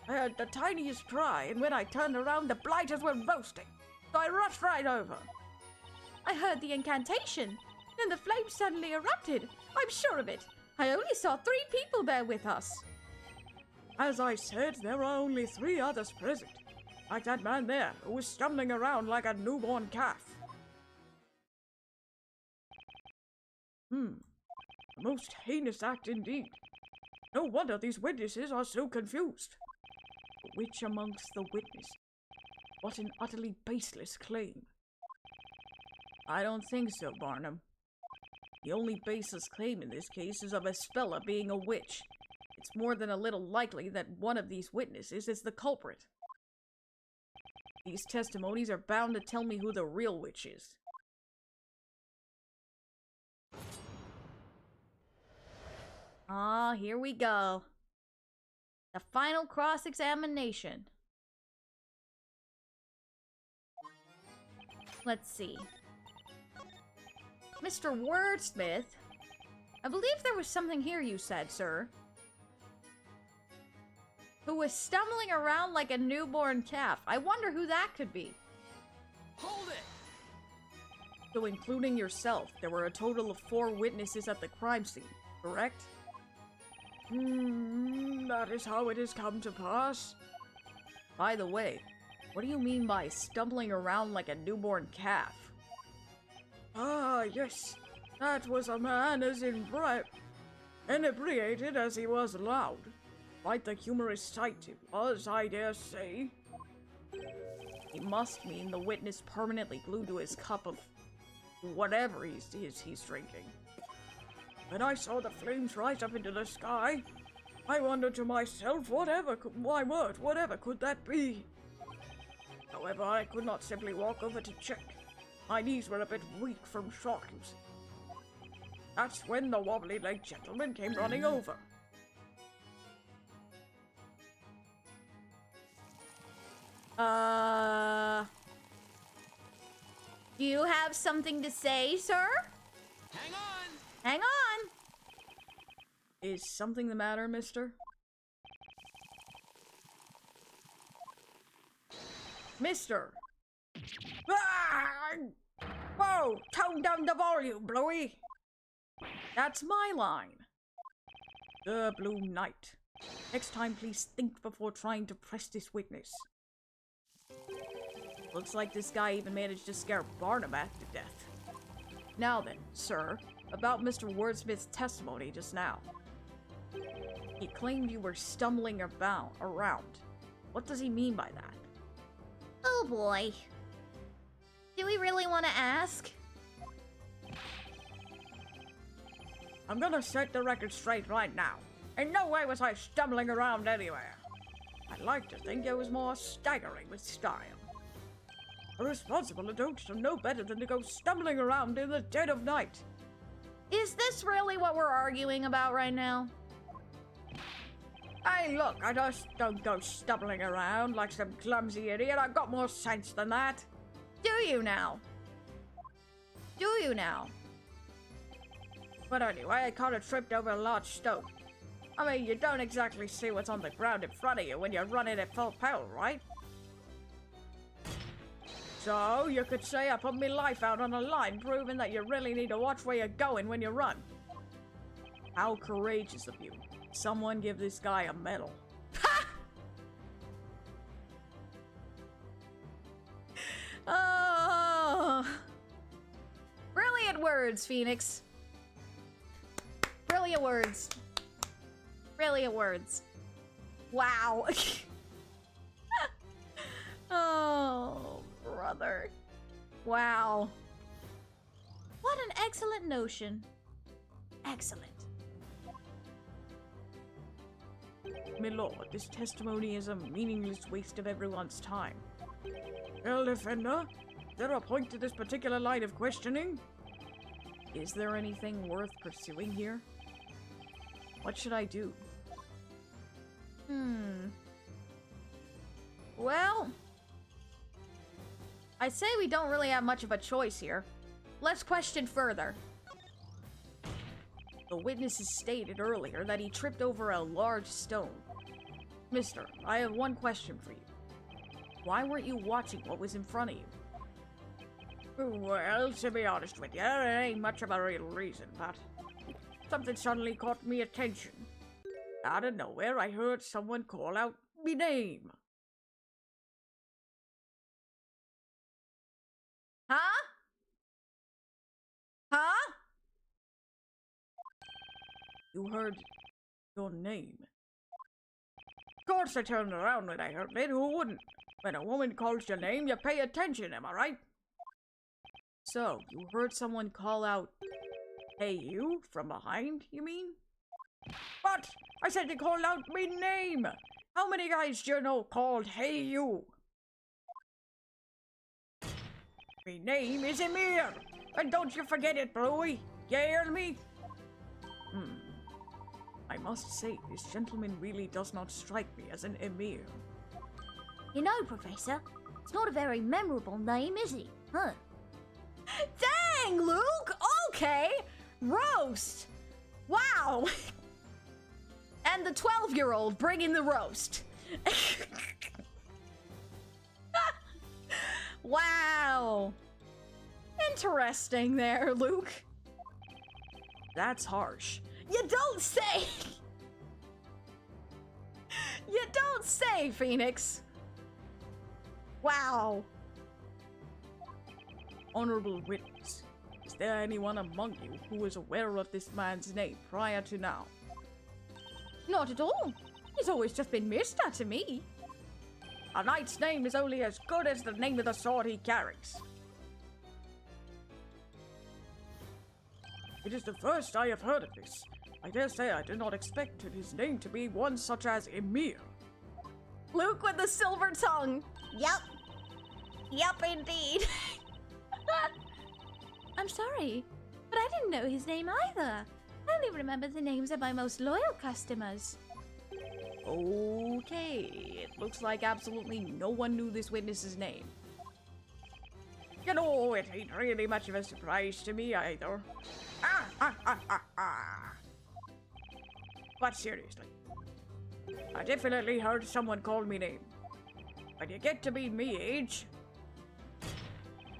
I heard the tiniest cry, and when I turned around, the blighters were roasting. So I rushed right over. I heard the incantation. Then the flame suddenly erupted. I'm sure of it. I only saw 3 people there with us. As I said, there were only 3 others present. Like that man there, who was stumbling around like a newborn calf. A most heinous act indeed. No wonder these witnesses are so confused. The witch amongst the witnesses. What an utterly baseless claim. I don't think so, Barnum. The only baseless claim in this case is of Espella being a witch. It's more than a little likely that one of these witnesses is the culprit. These testimonies are bound to tell me who the real witch is. Ah, here we go. The final cross-examination. Let's see. Mr. Wordsmith, I believe there was something here you said, sir. Who was stumbling around like a newborn calf. I wonder who that could be. Hold it! So including yourself, there were a total of 4 witnesses at the crime scene, correct? That is how it has come to pass. By the way, what do you mean by stumbling around like a newborn calf? Ah, yes. That was a man as inebriated as he was loud. Quite the humorous sight it was, I dare say. He must mean the witness permanently glued to his cup of whatever he's drinking. When I saw the flames rise up into the sky, I wondered to myself, whatever could that be? However, I could not simply walk over to check. My knees were a bit weak from shock, you see. That's when the wobbly-legged gentleman came running over. Do you have something to say, sir? Hang on! Hang on! Is something the matter, mister? Mister! Ah! Whoa! Tone down the volume, Bluey! That's my line. The Blue Knight. Next time, please think before trying to press this witness. Looks like this guy even managed to scare Barnabat to death. Now then, sir, about Mr. Wordsmith's testimony just now. He claimed you were stumbling around. What does he mean by that? Oh boy. Do we really want to ask? I'm gonna set the record straight right now. In no way was I stumbling around anywhere. I'd like to think it was more staggering with style. A responsible adult should know better than to go stumbling around in the dead of night. Is this really what we're arguing about right now? Hey, look, I just don't go stumbling around like some clumsy idiot. I've got more sense than that. Do you now? Do you now? But anyway, I kind of tripped over a large stone. I mean, you don't exactly see what's on the ground in front of you when you're running at full power, right? So, you could say I put my life out on the line, proving that you really need to watch where you're going when you run. How courageous of you. Someone give this guy a medal. Ha! Oh! Brilliant words, Phoenix. Brilliant words. Brilliant words. Wow. Oh, brother. Wow. What an excellent notion. Excellent. My lord, this testimony is a meaningless waste of everyone's time. Well, Defender, is there a point to this particular line of questioning? Is there anything worth pursuing here? What should I do? Well, I'd say we don't really have much of a choice here. Let's question further. The witnesses stated earlier that he tripped over a large stone. Mister, I have one question for you. Why weren't you watching what was in front of you? Well, to be honest with you, there ain't much of a real reason, but something suddenly caught me attention. Out of nowhere, I heard someone call out me name. Huh? Huh? You heard your name. Of course I turned around when I heard it. Who wouldn't? When a woman calls your name, you pay attention, am I right? So, you heard someone call out, "Hey you," from behind, you mean? What? I said to call out my name! How many guys do you know called "Hey you"? My name is Emir! And don't you forget it, Bluey! You hear me? I must say, this gentleman really does not strike me as an Emir. You know, Professor, it's not a very memorable name, is he? Huh? Dang, Luke! Okay! Roast! Wow! And the 12-year-old bringing the roast. Wow! Interesting there, Luke. That's harsh. You don't say! You don't say, Phoenix! Wow. Honorable witness, is there anyone among you who was aware of this man's name prior to now? Not at all. He's always just been Mister to me. A knight's name is only as good as the name of the sword he carries. It is the first I have heard of this. I dare say I did not expect his name to be one such as Emir. Luke with the silver tongue. Yup. Yup, indeed. I'm sorry, but I didn't know his name either. I only remember the names of my most loyal customers. Okay, it looks like absolutely no one knew this witness's name. You know, it ain't really much of a surprise to me either. But seriously, I definitely heard someone call me name. When you get to be me age,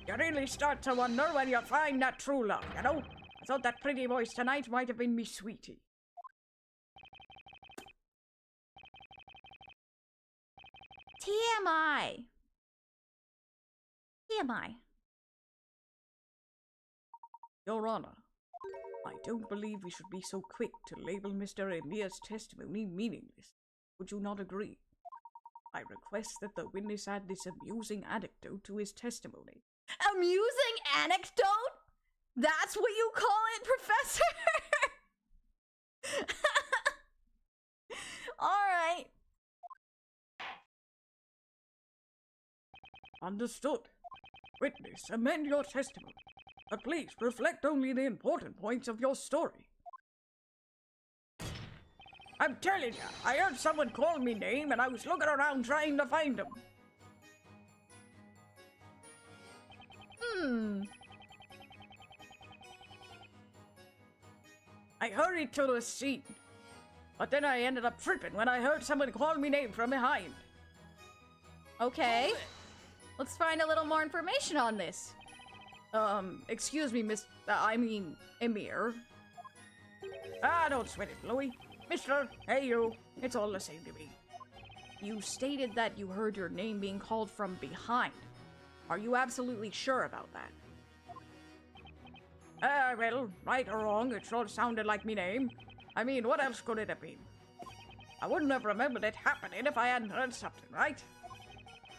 you really start to wonder when you find that true love, you know? I thought that pretty voice tonight might have been me sweetie. TMI. TMI. Your Honor, I don't believe we should be so quick to label Mr. Emir's testimony meaningless. Would you not agree? I request that the witness add this amusing anecdote to his testimony. Amusing anecdote? That's what you call it, Professor? Alright. Understood. Witness, amend your testimony. But please reflect only the important points of your story. I'm telling you, I heard someone call me name and I was looking around trying to find him. I hurried to the scene, but then I ended up tripping when I heard someone call me name from behind. Okay. Hold it. Let's find a little more information on this. Excuse me, Emir. Don't sweat it, Bluey. Mister, hey you, it's all the same to me. You stated that you heard your name being called from behind. Are you absolutely sure about that? Well, right or wrong, it sure sounded like me name. I mean, what else could it have been? I wouldn't have remembered it happening if I hadn't heard something, right?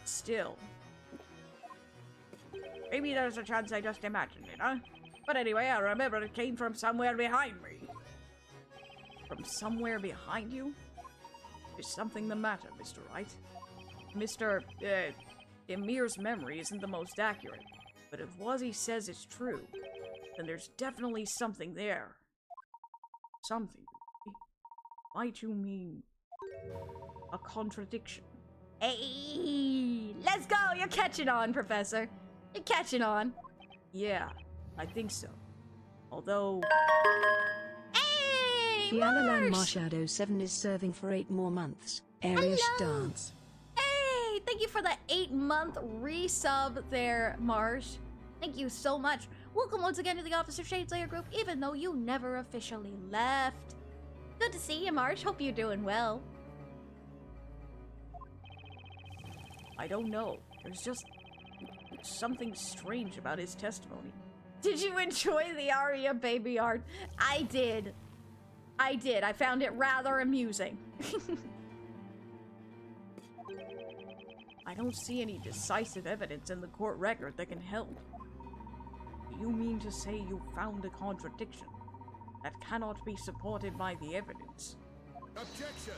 Still. Maybe there's a chance I just imagined it, huh? But anyway, I remember it came from somewhere behind me. From somewhere behind you? Is something the matter, Mr. Wright? Emir's memory isn't the most accurate, but if Wazzy says it's true, then there's definitely something there. Something. Might you mean a contradiction? Hey, let's go. You're catching on, Professor. You're catching on. Yeah, I think so. Although... Hey, Fialalan Marsh! Marshadow 7 is serving for 8 more months. Airish Hello. dance. Hey, thank you for the 8-month resub there, Marsh. Thank you so much. Welcome once again to the Officer Shadeslayer group, even though you never officially left. Good to see you, Marsh. Hope you're doing well. I don't know. There's just something strange about his testimony. Did you enjoy the Aria baby art? I did. I found it rather amusing. I don't see any decisive evidence in the court record that can help. You mean to say you found a contradiction that cannot be supported by the evidence? Objection!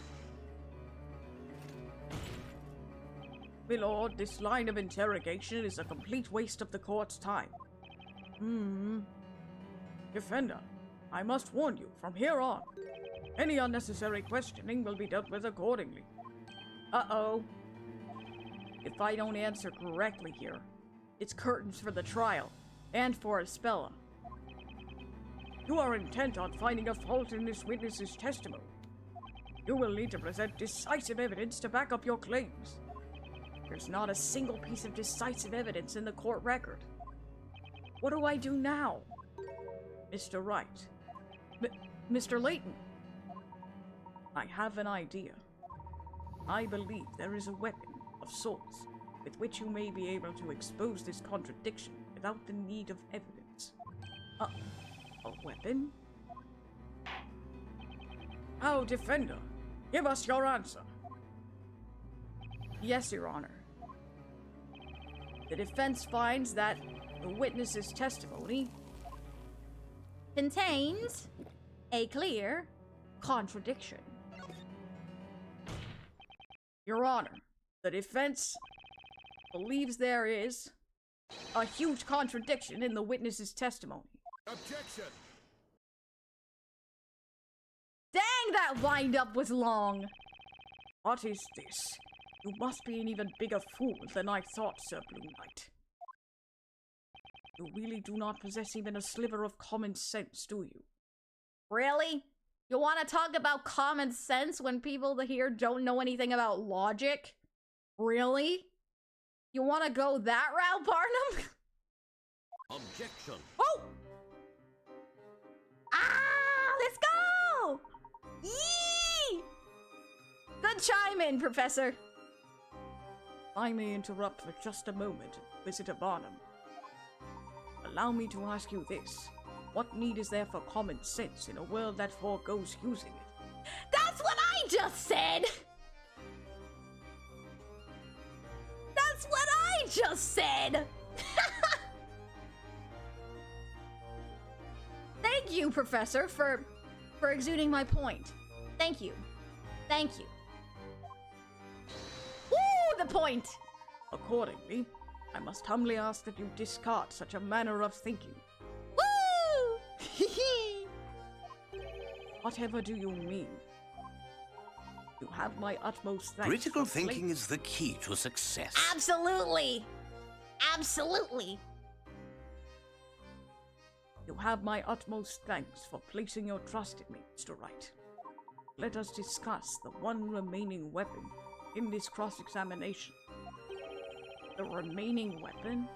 Milord, this line of interrogation is a complete waste of the court's time. Defender, I must warn you, from here on, any unnecessary questioning will be dealt with accordingly. Uh-oh. If I don't answer correctly here, it's curtains for the trial, and for Espella. You are intent on finding a fault in this witness's testimony. You will need to present decisive evidence to back up your claims. There's not a single piece of decisive evidence in the court record. What do I do now? Mr. Wright. Mr. Layton. I have an idea. I believe there is a weapon of sorts with which you may be able to expose this contradiction without the need of evidence. A weapon? Oh, Defender, give us your answer. Yes, Your Honor. The defense finds that the witness's testimony Contains a clear contradiction. Your Honor, the defense believes there is a huge contradiction in the witness's testimony. Objection! Dang, that wind-up was long! What is this? You must be an even bigger fool than I thought, Sir Blue Knight. You really do not possess even a sliver of common sense, do you? Really? You want to talk about common sense when people here don't know anything about logic? Really? You want to go that route, Barnum? Objection! Oh! Ah! Let's go! Yee! Good chime in, Professor. I may interrupt for just a moment, Visitor Barnum. Allow me to ask you this. What need is there for common sense in a world that foregoes using it? That's what I just said! That's what I just said! Thank you, Professor, for exuding my point. Thank you. Thank you. Woo, the point! Accordingly, I must humbly ask that you discard such a manner of thinking. Woo! Whatever do you mean? You have my utmost thanks. Critical for thinking is the key to success. Absolutely! Absolutely! You have my utmost thanks for placing your trust in me, Mr. Wright. Let us discuss the one remaining weapon in this cross-examination. The remaining weapon?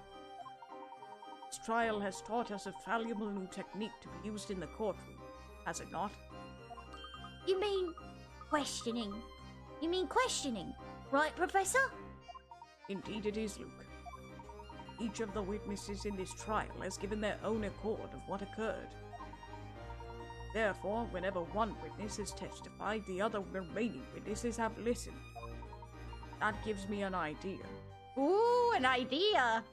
This trial has taught us a valuable new technique to be used in the courtroom, has it not? You mean questioning? You mean questioning, right, Professor? Indeed it is, Luke. Each of the witnesses in this trial has given their own accord of what occurred. Therefore, whenever one witness has testified, the other remaining witnesses have listened. That gives me an idea. Ooh, an idea!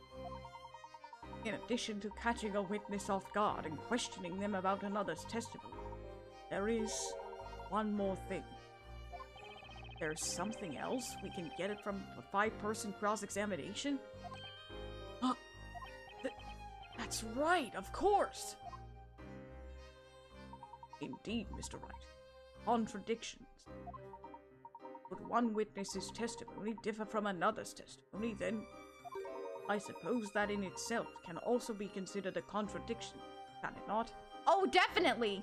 In addition to catching a witness off guard and questioning them about another's testimony, there is one more thing. There's something else? We can get it from a 5-person cross-examination? That's right, of course! Indeed, Mr. Wright. Contradictions. Would one witness's testimony differ from another's testimony, then I suppose that in itself can also be considered a contradiction, can it not? Oh, definitely!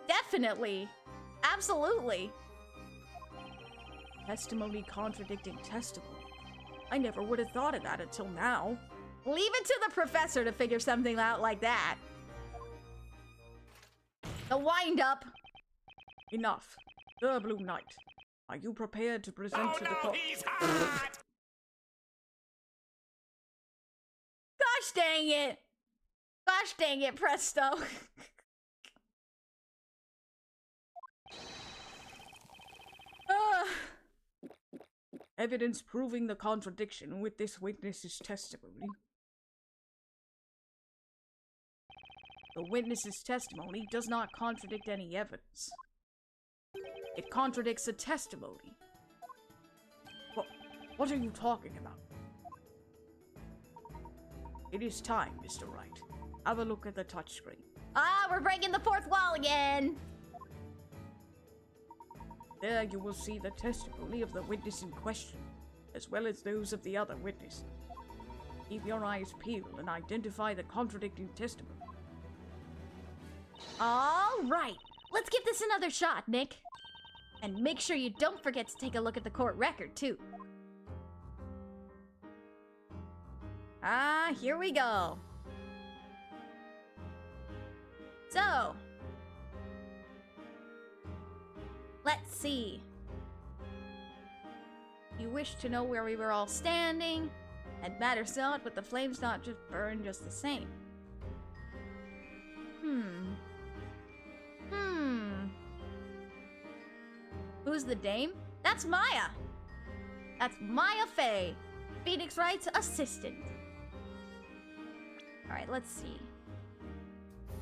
Definitely! Absolutely! Testimony contradicting testimony. I never would have thought of that until now. Leave it to the professor to figure something out like that. The wind-up. Enough. Sir Blue Knight, are you prepared to present to the court? He's hot! Gosh dang it! Gosh dang it, Presto! Evidence proving the contradiction with this witness's testimony The witness's testimony does not contradict any evidence. It contradicts a testimony. What are you talking about? It is time, Mr. Wright. Have a look at the touchscreen. Ah, we're breaking the fourth wall again! There you will see the testimony of the witness in question, as well as those of the other witness. Keep your eyes peeled and identify the contradicting testimony. Alright, let's give this another shot, Nick. And make sure you don't forget to take a look at the court record, too. Ah, here we go. So, let's see. You wish to know where we were all standing, and matters not, but the flames not just burn just the same. Who's the dame? That's Maya! That's Maya Fey, Phoenix Wright's assistant. Alright, let's see.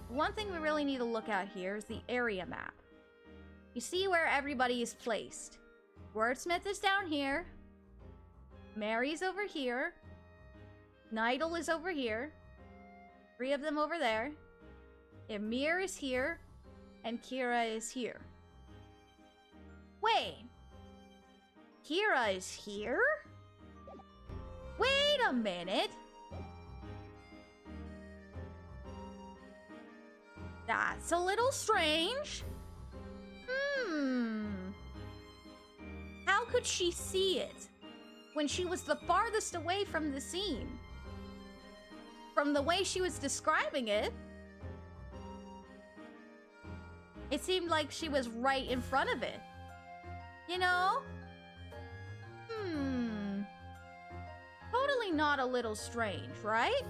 One thing we really need to look at here is the area map. You see where everybody is placed. Wordsmith is down here. Mary's over here. Nidal is over here. 3 of them over there. Emir is here. And Kira is here. Wait. Kira is here? Wait a minute. That's a little strange. How could she see it when she was the farthest away from the scene? From the way she was describing it, it seemed like she was right in front of it. You know? Totally not a little strange, right?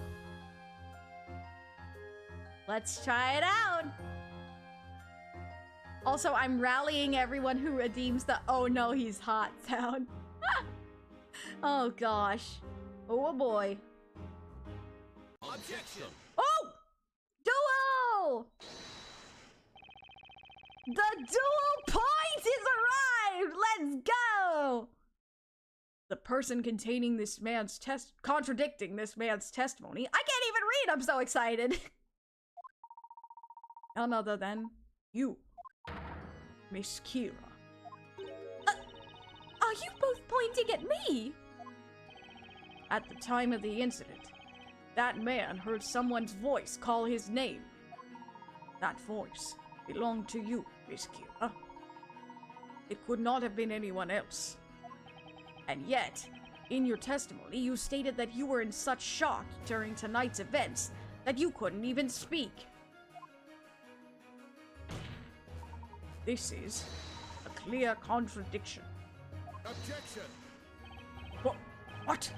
Let's try it out. Also, I'm rallying everyone who redeems the "oh no, he's hot" sound. Oh gosh. Oh boy. Objection! Oh! Duel! The duel point is arrived! Let's go! The person containing this man's contradicting this man's testimony. I can't even read, I'm so excited. None other than you, Miss Kira. Are you both pointing at me? At the time of the incident, that man heard someone's voice call his name. That voice belonged to you, Miss Kira. It could not have been anyone else. And yet, in your testimony, you stated that you were in such shock during tonight's events that you couldn't even speak. This is a clear contradiction. Objection! What?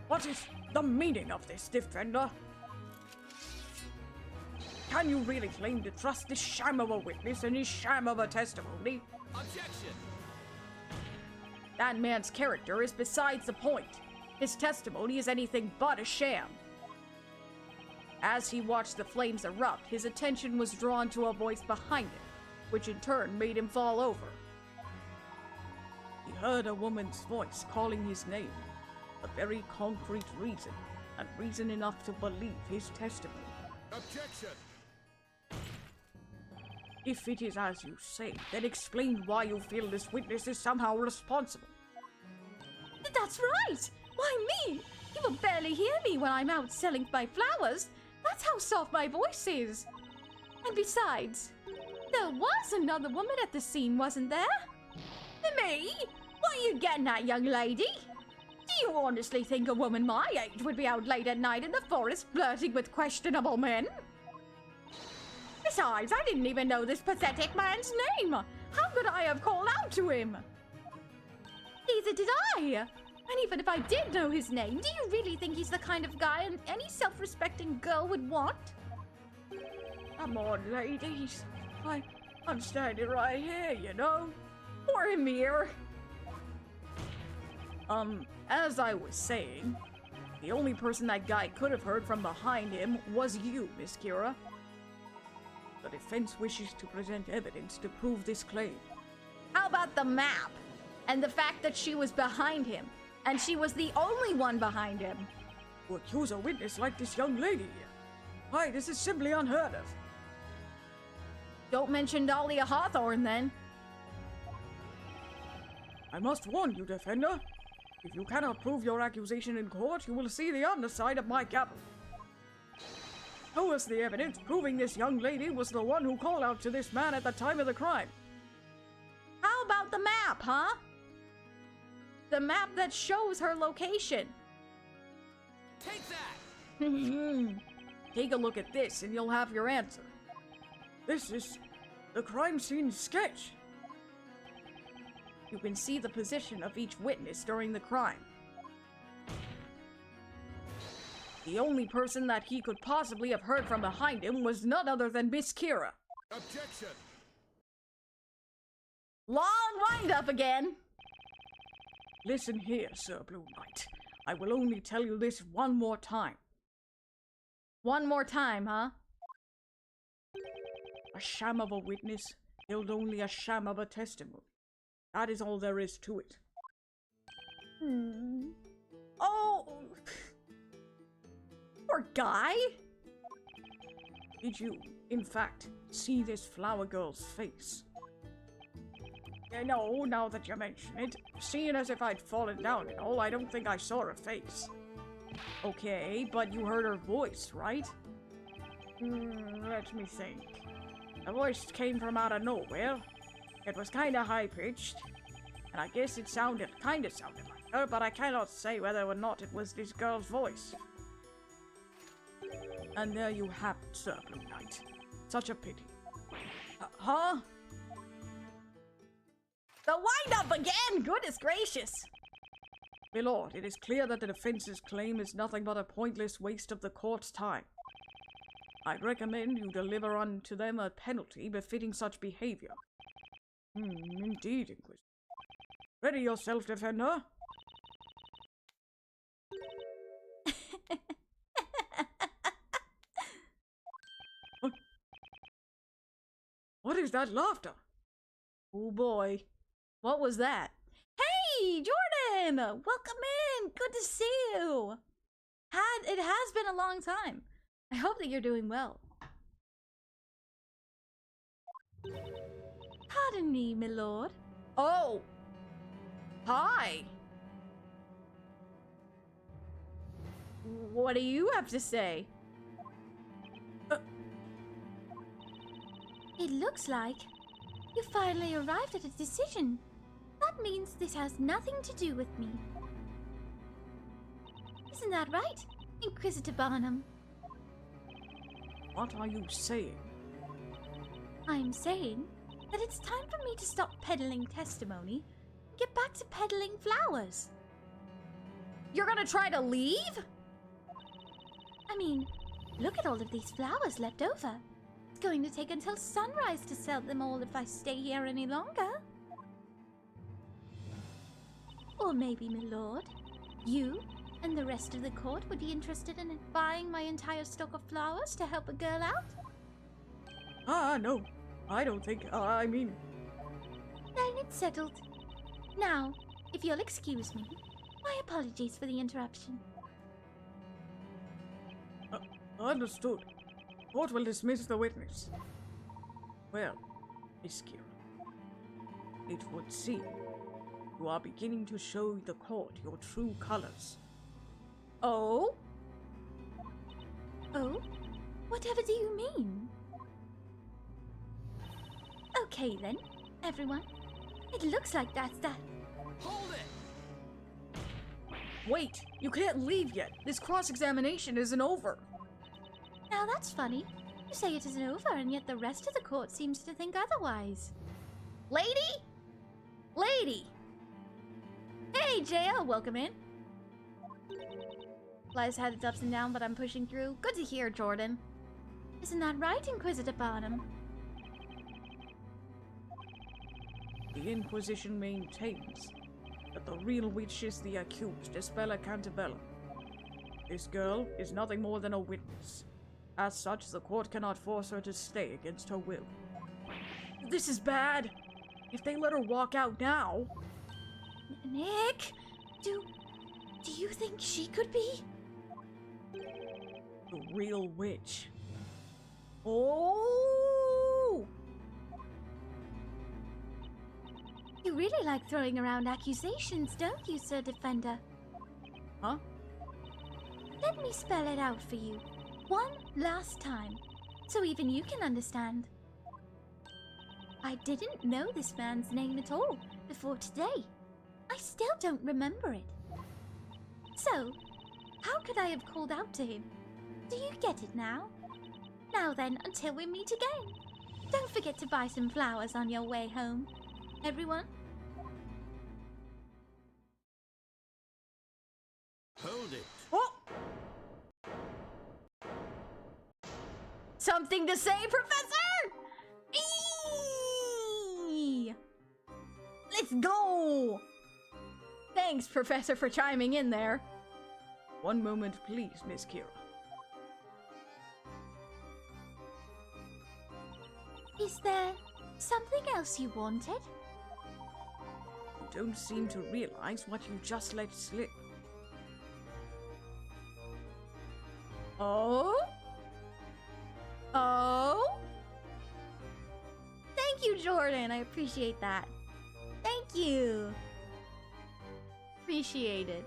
What is the meaning of this, defender? Can you really claim to trust this sham of a witness and his sham of a testimony? Objection! That man's character is besides the point. His testimony is anything but a sham. As he watched the flames erupt, his attention was drawn to a voice behind him, which in turn made him fall over. He heard a woman's voice calling his name, a very concrete reason, and reason enough to believe his testimony. Objection! If it is as you say, then explain why you feel this witness is somehow responsible. That's right! Why me? You will barely hear me when I'm out selling my flowers. That's how soft my voice is. And besides, there was another woman at the scene, wasn't there? Me? What are you getting at, young lady? Do you honestly think a woman my age would be out late at night in the forest flirting with questionable men? Besides, I didn't even know this pathetic man's name. How could I have called out to him? Neither did I. And even if I did know his name, do you really think he's the kind of guy any self-respecting girl would want? Come on, ladies. I'm standing right here, you know. Or Emir. As I was saying, the only person that guy could have heard from behind him was you, Miss Kira. The defense wishes to present evidence to prove this claim. How about the map? And the fact that she was behind him. And she was the only one behind him. To accuse a witness like this young lady. Why, this is simply unheard of. Don't mention Dahlia Hawthorne then. I must warn you, defender. If you cannot prove your accusation in court, you will see the underside of my gavel. Show us the evidence proving this young lady was the one who called out to this man at the time of the crime. How about the map, huh? The map that shows her location. Take that! Take a look at this and you'll have your answer. This is the crime scene sketch. You can see the position of each witness during the crime. The only person that he could possibly have heard from behind him was none other than Miss Kira. Objection! Long wind-up again. Listen here, Sir Blue Knight. I will only tell you this one more time. One more time, huh? A sham of a witness killed only a sham of a testimony. That is all there is to it. Oh! Poor guy! Did you, in fact, see this flower girl's face? No, now that you mention it, seeing as if I'd fallen down and all, I don't think I saw her face. Okay, but you heard her voice, right? Let me think. The voice came from out of nowhere. It was kinda high-pitched, and I guess it kinda sounded like her, but I cannot say whether or not it was this girl's voice. And there you have it, Sir Blue Knight. Such a pity. Huh? The wind-up again! Goodness gracious! My lord, it is clear that the defense's claim is nothing but a pointless waste of the court's time. I recommend you deliver unto them a penalty befitting such behavior. Indeed, Inquisitor. Ready yourself, defender. What is that laughter? Oh boy. What was that? Hey, Jordan! Welcome in! Good to see you! It has been a long time. I hope that you're doing well. Pardon me, my lord. Oh! Hi! What do you have to say? It looks like you finally arrived at a decision. That means this has nothing to do with me. Isn't that right, Inquisitor Barnum? What are you saying? I'm saying that it's time for me to stop peddling testimony and get back to peddling flowers. You're gonna try to leave? I mean, look at all of these flowers left over. It's going to take until sunrise to sell them all if I stay here any longer. Or maybe, my lord, you and the rest of the court would be interested in buying my entire stock of flowers to help a girl out? No. I don't think, Then it's settled. Now, if you'll excuse me, my apologies for the interruption. Understood. Court will dismiss the witness. Well, Miss Kira, it would seem you are beginning to show the court your true colors. Oh? Oh? Whatever do you mean? Okay then, everyone. It looks like that's that. Hold it! Wait, you can't leave yet. This cross-examination isn't over. Now that's funny. You say it isn't over, and yet the rest of the court seems to think otherwise. Lady? Lady! Hey, JL, welcome in. Life's had its ups and downs, but I'm pushing through. Good to hear, Jordan. Isn't that right, Inquisitor Barnum? The Inquisition maintains that the real witch is the accused, Isabella Cantabella. This girl is nothing more than a witness. As such, the court cannot force her to stay against her will. This is bad. If they let her walk out now... Nick, do you think she could be? The real witch. Oh! You really like throwing around accusations, don't you, Sir Defender? Huh? Let me spell it out for you, one last time, so even you can understand. I didn't know this man's name at all before today. I still don't remember it. So, how could I have called out to him? Do you get it now? Now then, until we meet again. Don't forget to buy some flowers on your way home, everyone. Hold it. Oh! Something to say, Professor? Eee! Let's go! Thanks, Professor, for chiming in there. One moment, please, Miss Kira. Is there something else you wanted? You don't seem to realize what you just let slip. Oh? Oh? Thank you, Jordan. I appreciate that. Thank you. Appreciate it.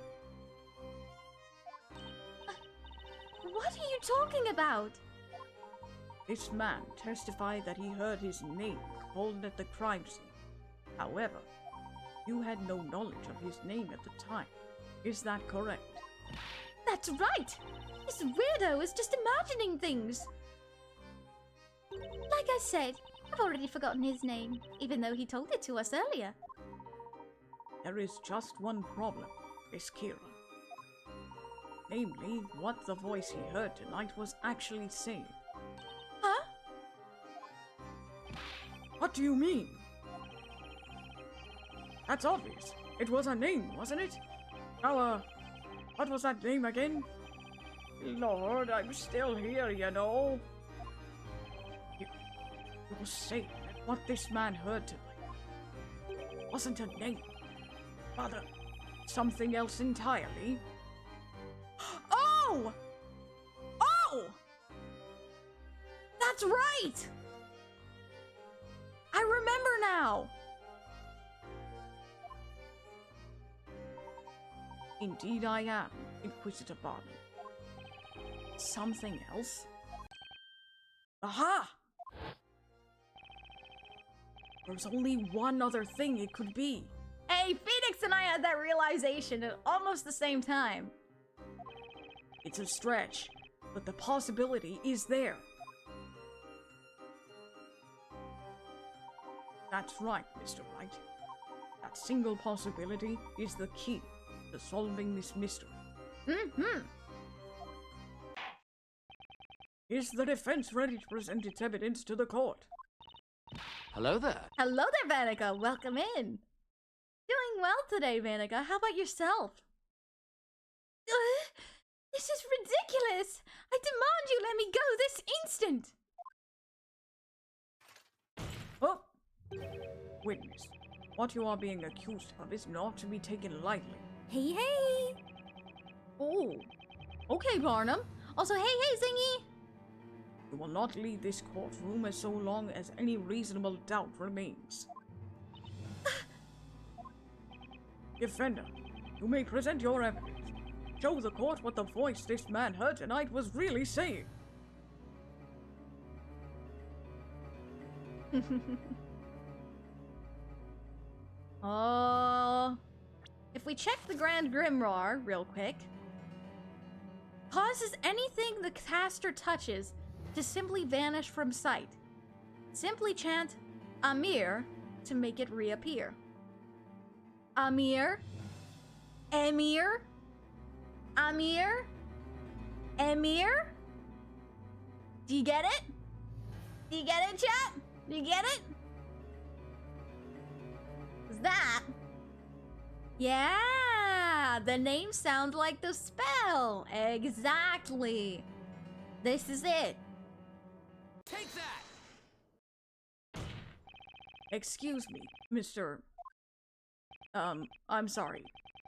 What are you talking about? This man testified that he heard his name called at the crime scene. However, you had no knowledge of his name at the time. Is that correct? That's right. This weirdo is just imagining things. Like I said, I've already forgotten his name, even though he told it to us earlier. There is just one problem, Miss Kira. Namely, what the voice he heard tonight was actually saying. Huh? What do you mean? That's obvious. It was a name, wasn't it? Now, what was that name again? Lord, I'm still here, you know. You were saying that what this man heard tonight wasn't a name, rather something else entirely. Oh! Oh! That's right! I remember now! Indeed I am, Inquisitor Barnum. Something else? Aha! There's only one other thing it could be. Hey, Phoenix and I had that realization at almost the same time. It's a stretch, but the possibility is there. That's right, Mr. Wright. That single possibility is the key to solving this mystery. Mm-hmm. Is the defense ready to present its evidence to the court? Hello there. Hello there, Vanica. Welcome in. Doing well today, Vanica. How about yourself? This is ridiculous. I demand you let me go this instant. Oh! Witness, what you are being accused of is not to be taken lightly. Hey, hey. Oh! Okay, Barnum. Also, hey, Zingy. You will not leave this courtroom as so long as any reasonable doubt remains. Defender, you may present your evidence. Show the court what the voice this man heard tonight was really saying. If we check the Grand Grimoire real quick, causes anything the caster touches to simply vanish from sight. Simply chant Amir to make it reappear. Amir, Emir, Amir, Emir. Do you get it? Do you get it, chat? Do you get it? Is that? Yeah, the names sound like the spell. Exactly. This is it. Take that! Excuse me, Mr. I'm sorry.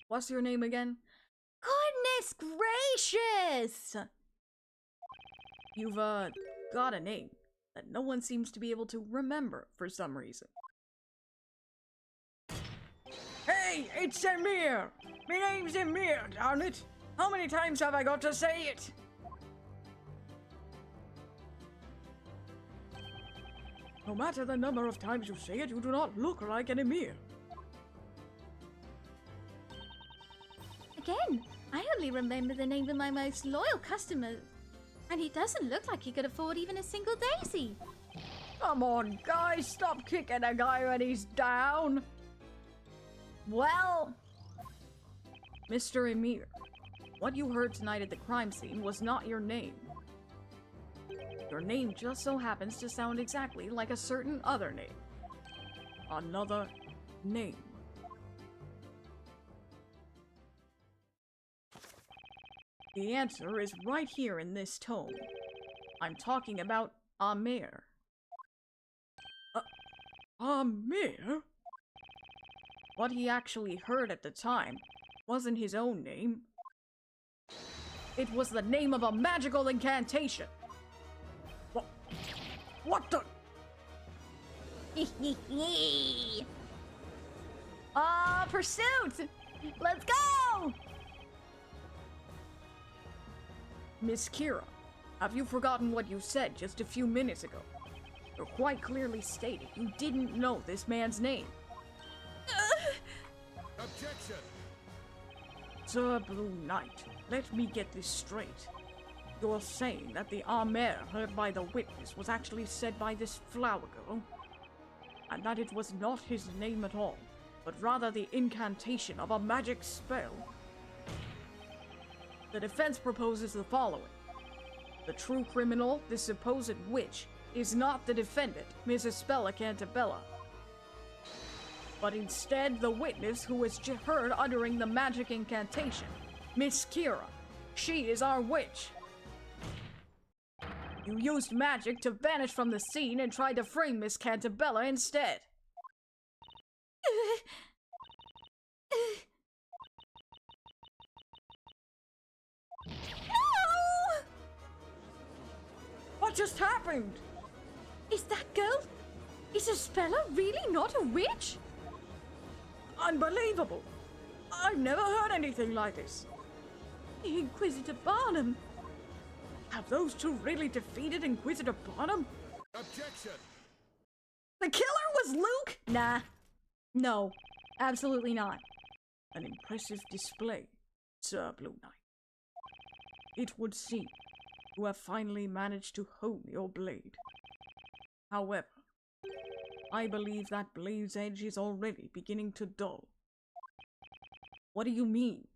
What's your name again? Goodness gracious! You've, got a name that no one seems to be able to remember for some reason. Hey, it's Emir! My name's Emir, darn it! How many times have I got to say it? No matter the number of times you say it, you do not look like an Emir. Again, I only remember the name of my most loyal customer. And he doesn't look like he could afford even a single daisy. Come on, guys, stop kicking a guy when he's down! Well, Mr. Emir, what you heard tonight at the crime scene was not your name. Your name just so happens to sound exactly like a certain other name. Another name. The answer is right here in this tome. I'm talking about Amir. Amir? What he actually heard at the time wasn't his own name. It was the name of a magical incantation. What the? Pursuit! Let's go! Miss Kira, have you forgotten what you said just a few minutes ago? You quite clearly stated you didn't know this man's name. Objection! Sir Blue Knight, let me get this straight. You're saying that the Amir heard by the witness was actually said by this flower girl? And that it was not his name at all, but rather the incantation of a magic spell? The defense proposes the following. The true criminal, the supposed witch, is not the defendant, Mrs. Spella Cantabella, but instead the witness who was heard uttering the magic incantation, Miss Kira. She is our witch. You used magic to vanish from the scene and tried to frame Miss Cantabella instead. No! What just happened? Is that girl? Is Spella really not a witch? Unbelievable! I've never heard anything like this. Inquisitor Barnum. Have those two really defeated Inquisitor Barnum? Objection! The killer was Luke? Nah. No. Absolutely not. An impressive display, Sir Blue Knight. It would seem you have finally managed to hone your blade. However, I believe that blade's edge is already beginning to dull. What do you mean?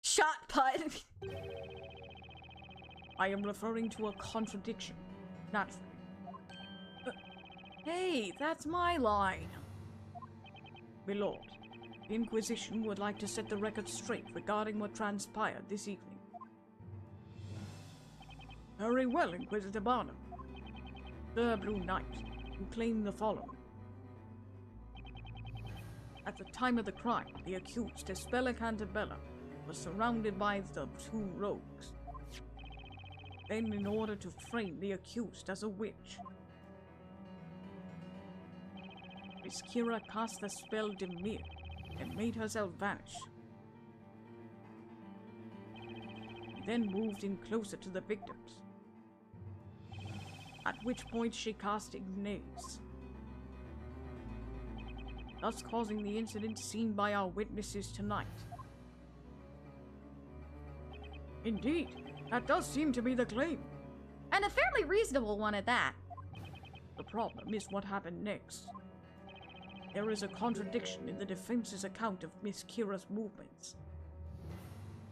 Shot put. I am referring to a contradiction, naturally. Hey, that's my line. My lord, the Inquisition would like to set the record straight regarding what transpired this evening. Very well, Inquisitor Barnum. Sir Blue Knight, you claim the following. At the time of the crime, the accused, Spella Cantabella, was surrounded by the two rogues. Then, in order to frame the accused as a witch, Miss Kira cast the spell Demir and made herself vanish. She then moved in closer to the victims, at which point she cast Ignace, thus causing the incident seen by our witnesses tonight. Indeed, that does seem to be the claim. And a fairly reasonable one at that. The problem is what happened next. There is a contradiction in the defense's account of Miss Kira's movements.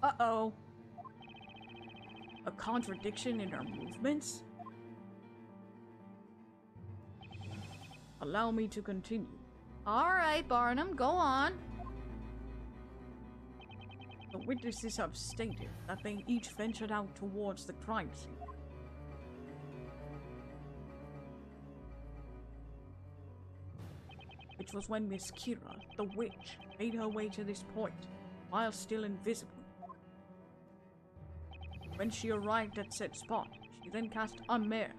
Uh-oh. A contradiction in her movements? Allow me to continue. Alright, Barnum, go on. The witnesses have stated that they each ventured out towards the crime scene which was when Miss Kira, the witch, made her way to this point, while still invisible. When she arrived at said spot, she then cast Amir,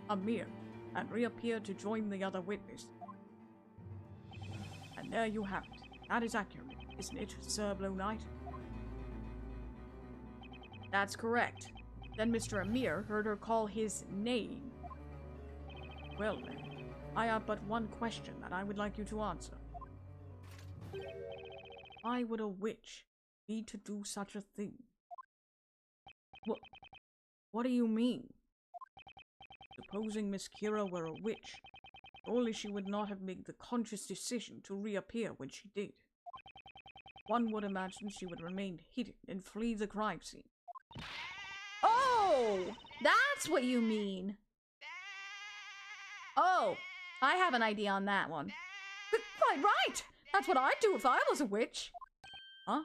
and reappeared to join the other witness. And there you have it. That is accurate, isn't it, Sir Blue Knight? That's correct. Then Mr. Amir heard her call his name. Well then, I have but one question that I would like you to answer. Why would a witch need to do such a thing? What do you mean? Supposing Miss Kira were a witch, surely she would not have made the conscious decision to reappear when she did. One would imagine she would remain hidden and flee the crime scene. Oh, that's what you mean. Oh, I have an idea on that one. Quite right. That's what I'd do if I was a witch. Huh?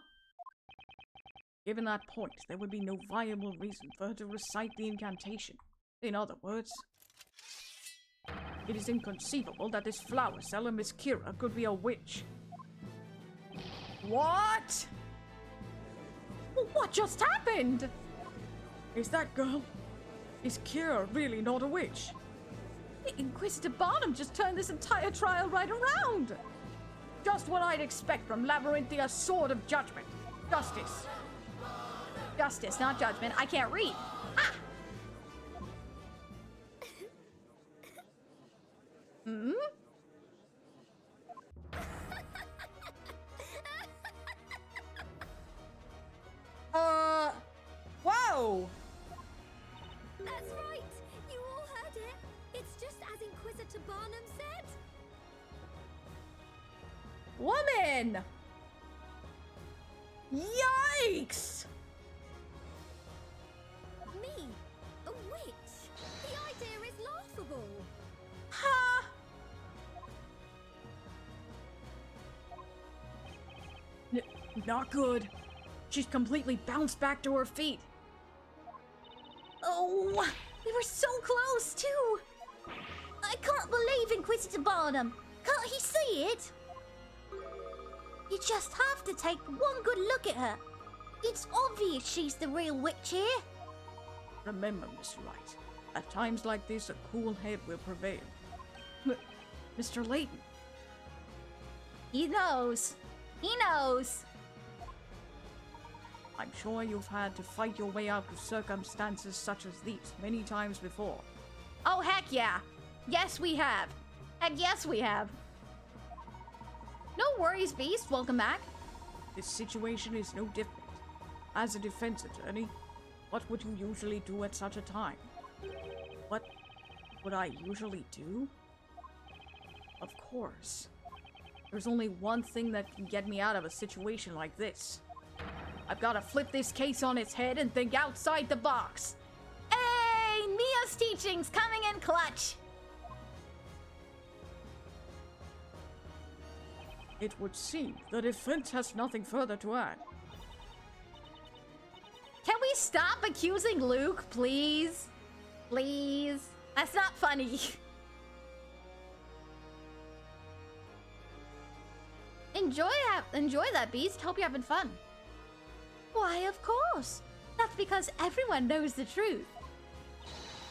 Given that point, there would be no viable reason for her to recite the incantation. In other words, it is inconceivable that this flower seller, Miss Kira, could be a witch. What? What just happened? Is that girl? Is Kira really not a witch? The Inquisitor Barnum just turned this entire trial right around. Just what I'd expect from Labyrinthia's Sword of Judgment. Justice. Justice, not judgment. I can't read. Ah! Hmm? Whoa! That's right! You all heard it! It's just as Inquisitor Barnum said! Woman! Yikes! Me? A witch? The idea is laughable! Ha! Not good. She's completely bounced back to her feet. Oh, we were so close, too! I can't believe Inquisitor Barnum! Can't he see it? You just have to take one good look at her. It's obvious she's the real witch here. Remember, Miss Wright, at times like this, a cool head will prevail. Mr. Layton. He knows. He knows. I'm sure you've had to fight your way out of circumstances such as these many times before. Oh, heck yeah. Yes, we have. And yes, we have. No worries, Beast. Welcome back. This situation is no different. As a defense attorney, what would you usually do at such a time? What would I usually do? Of course. There's only one thing that can get me out of a situation like this. I've got to flip this case on its head and think outside the box. Hey, Mia's teachings coming in clutch. It would seem the defense has nothing further to add. Can we stop accusing Luke, please? Please? That's not funny. Enjoy that, Beast. Hope you're having fun. Why, of course. That's because everyone knows the truth.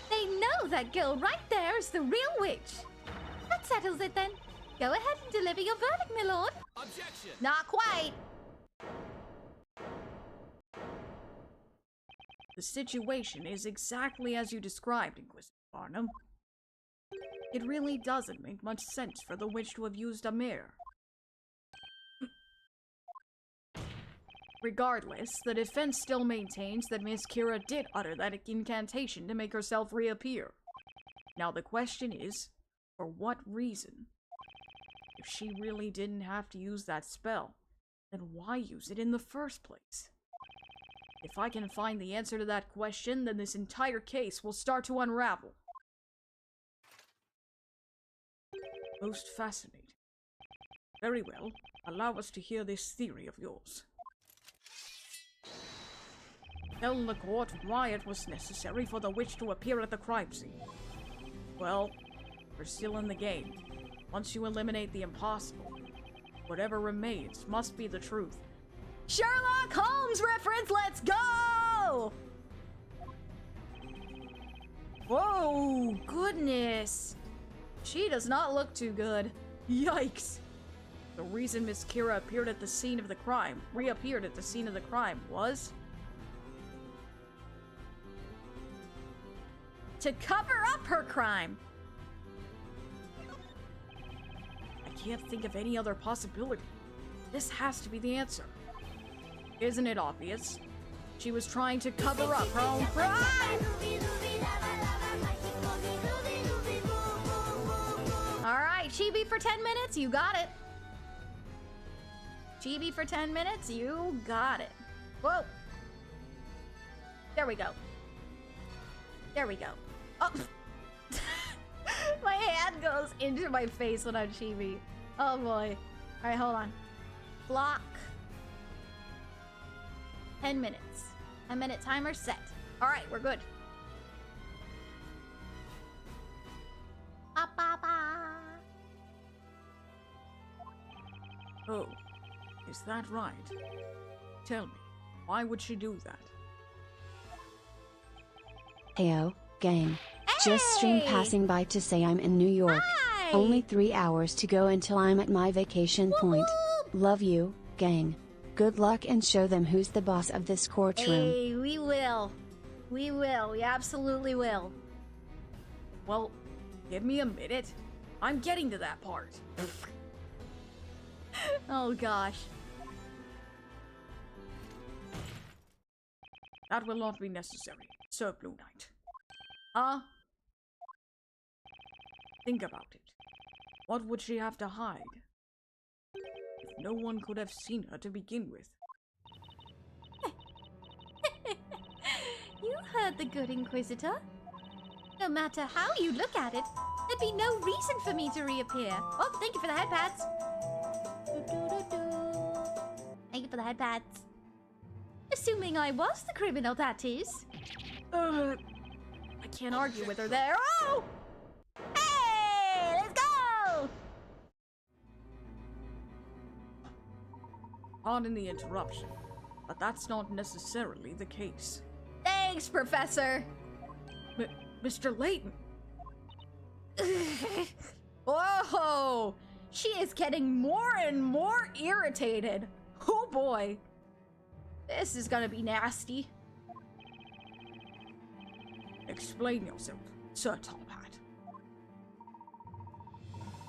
They know that girl right there is the real witch. That settles it then. Go ahead and deliver your verdict, my lord. Objection! Not quite. The situation is exactly as you described, Inquisitor Barnum. It really doesn't make much sense for the witch to have used a mirror. Regardless, the defense still maintains that Miss Kira did utter that incantation to make herself reappear. Now the question is, for what reason? If she really didn't have to use that spell, then why use it in the first place? If I can find the answer to that question, then this entire case will start to unravel. Most fascinating. Very well, allow us to hear this theory of yours. Tell the court why it was necessary for the witch to appear at the crime scene. Well, we're still in the game. Once you eliminate the impossible, whatever remains must be the truth. Sherlock Holmes reference, let's go! Whoa, goodness. She does not look too good. Yikes. The reason Miss Kira reappeared at the scene of the crime was To cover up her crime. I can't think of any other possibility. This has to be the answer. Isn't it obvious? She was trying to cover up her own crime! Alright, Chibi for 10 minutes, you got it. Chibi for 10 minutes, you got it. Whoa. There we go. There we go. Oh. My hand goes into my face when I'm Chibi. Oh boy. Alright, hold on. Block. 10 minutes. 10-minute timer set. Alright, we're good. Ba, ba, ba. Oh, is that right? Tell me, why would she do that? Heyo, gang. Just stream Hey! passing by to say I'm in New York. Hi! Only 3 hours to go until I'm at my vacation point. Love you, gang. Good luck and show them who's the boss of this courtroom. Hey, we will. We will. We absolutely will. Well, give me a minute. I'm getting to that part. Oh gosh. That will not be necessary, Sir Blue Knight. Think about it. What would she have to hide? If no one could have seen her to begin with. You heard the good Inquisitor. No matter how you look at it, there'd be no reason for me to reappear. Oh, thank you for the head pads. Thank you for the head pads. Assuming I was the criminal, that is. I can't argue with her there. Oh! Hey! Let's go! Pardon the interruption, but that's not necessarily the case. Thanks, Professor. Mr. Layton! Whoa! She is getting more and more irritated. Oh boy. This is gonna be nasty. Explain yourself, Sir Top Hat.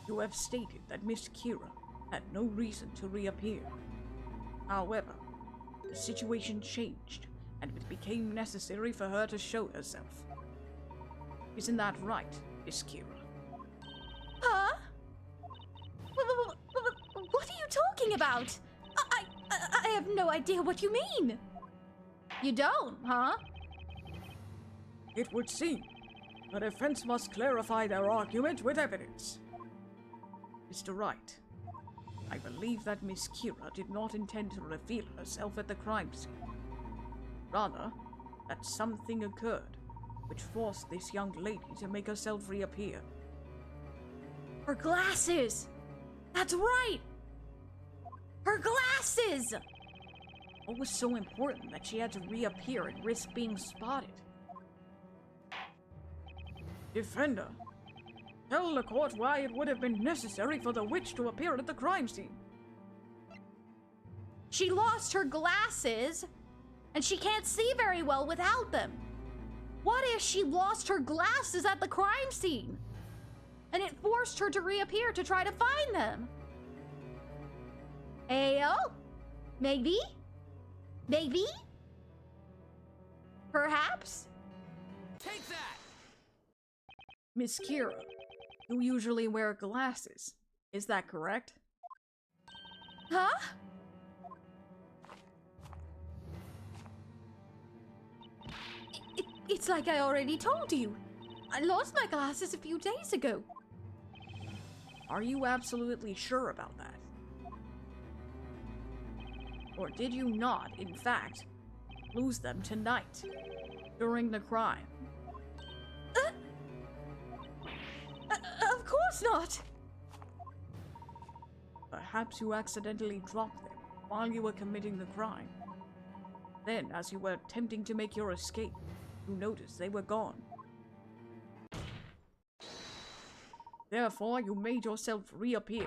You have stated that Miss Kira had no reason to reappear. However, the situation changed, and it became necessary for her to show herself. Isn't that right, Miss Kira? Huh? What are you talking about? I have no idea what you mean. You don't, huh? It would seem the defense must clarify their argument with evidence. Mr. Wright, I believe that Miss Kira did not intend to reveal herself at the crime scene. Rather, that something occurred which forced this young lady to make herself reappear. Her glasses! That's right! Her glasses! What was so important that she had to reappear and risk being spotted? Defender, tell the court why it would have been necessary for the witch to appear at the crime scene. She lost her glasses, and she can't see very well without them. What if she lost her glasses at the crime scene? And it forced her to reappear to try to find them? Ayo? Maybe? Maybe? Perhaps? Take that! Miss Kira, you usually wear glasses. Is that correct? Huh? It's like I already told you. I lost my glasses a few days ago. Are you absolutely sure about that? Or did you not, in fact, lose them tonight, during the crime? Of course not. perhaps you accidentally dropped them while you were committing the crime. Then, as you were attempting to make your escape, you noticed they were gone. Therefore, you made yourself reappear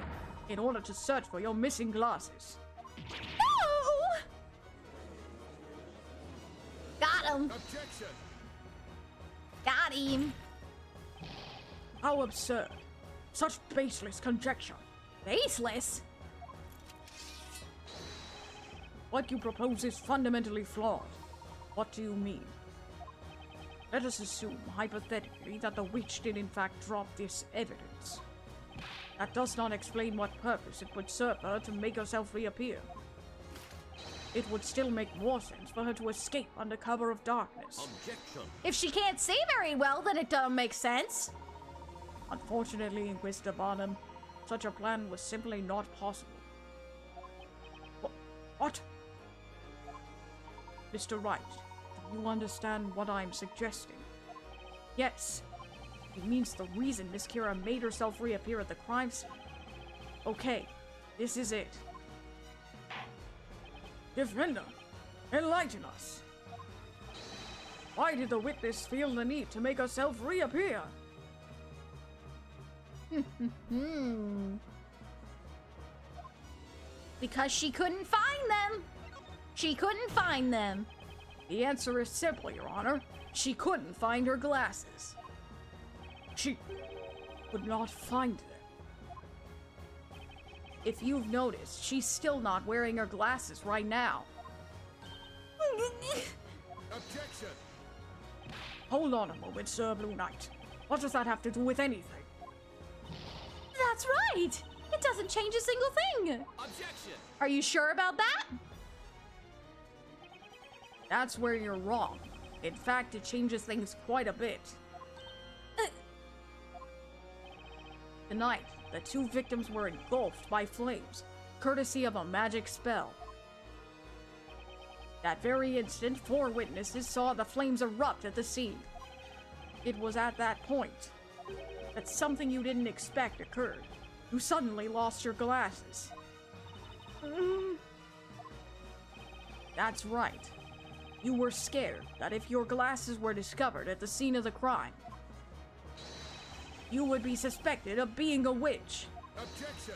in order to search for your missing glasses. No! Got him. Objection! Got him. How absurd. Such baseless conjecture. Baseless? What you propose is fundamentally flawed. What do you mean? Let us assume, hypothetically, that the witch did in fact drop this evidence. That does not explain what purpose it would serve her to make herself reappear. It would still make more sense for her to escape under cover of darkness. Objection! If she can't see very well, then it don't make sense. Unfortunately, Inquisitor Barnum, such a plan was simply not possible. What? Mr. Wright, do you understand what I'm suggesting? Yes. It means the reason Miss Kira made herself reappear at the crime scene. Okay, this is it. Defender, enlighten us. Why did the witness feel the need to make herself reappear? Because she couldn't find them. She couldn't find them. The answer is simple, Your Honor. She couldn't find her glasses. She could not find them. If you've noticed, she's still not wearing her glasses right now. Objection! Hold on a moment, Sir Blue Knight. What does that have to do with anything? That's right. It doesn't change a single thing. Objection! Are you sure about that? That's where you're wrong. In fact, it changes things quite a bit. Tonight, the two victims were engulfed by flames, courtesy of a magic spell. That very instant, 4 witnesses saw the flames erupt at the scene. It was at that point that something you didn't expect occurred. You suddenly lost your glasses. That's right. You were scared that if your glasses were discovered at the scene of the crime, you would be suspected of being a witch. Objection!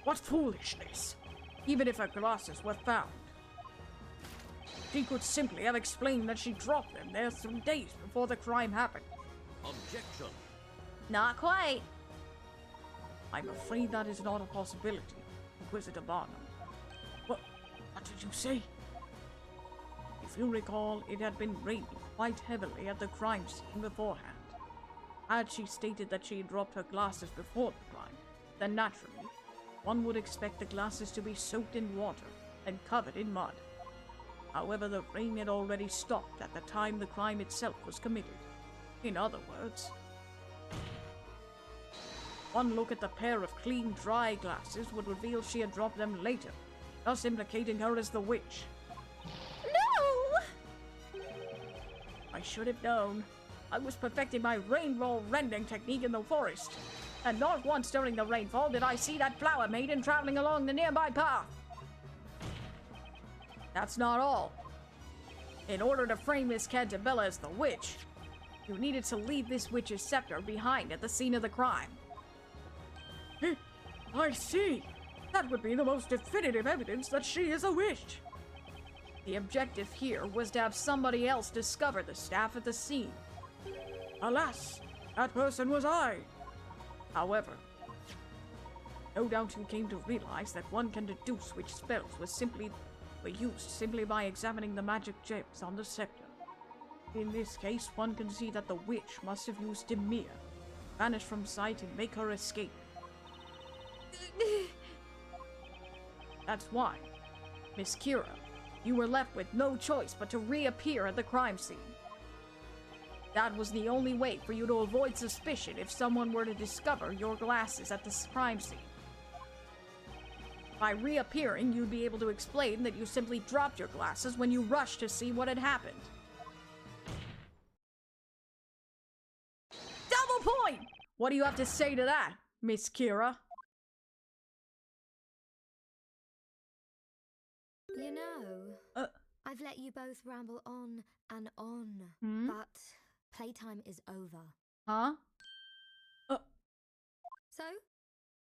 What foolishness! Even if her glasses were found, she could simply have explained that she dropped them there some days before the crime happened. Objection! Not quite. I'm afraid that is not a possibility, Inquisitor Barnum. What did you say? If you recall, it had been raining quite heavily at the crime scene beforehand. Had she stated that she had dropped her glasses before the crime, then naturally, one would expect the glasses to be soaked in water and covered in mud. However, the rain had already stopped at the time the crime itself was committed. In other words, one look at the pair of clean, dry glasses would reveal she had dropped them later, thus implicating her as the witch. No! I should have known. I was perfecting my rainbow rending technique in the forest, and not once during the rainfall did I see that flower maiden traveling along the nearby path. That's not all. In order to frame Miss Cantabella as the witch, you needed to leave this witch's scepter behind at the scene of the crime. I see. That would be the most definitive evidence that she is a witch. The objective here was to have somebody else discover the staff at the scene. Alas, that person was I. However, no doubt you came to realize that one can deduce which spells were used simply by examining the magic gems on the scepter. In this case, one can see that the witch must have used Demir, vanish from sight and make her escape. That's why, Miss Kira, you were left with no choice but to reappear at the crime scene. That was the only way for you to avoid suspicion if someone were to discover your glasses at the crime scene. By reappearing, you'd be able to explain that you simply dropped your glasses when you rushed to see what had happened. Double point! What do you have to say to that, Miss Kira? You know, I've let you both ramble on and on, but playtime is over. Huh?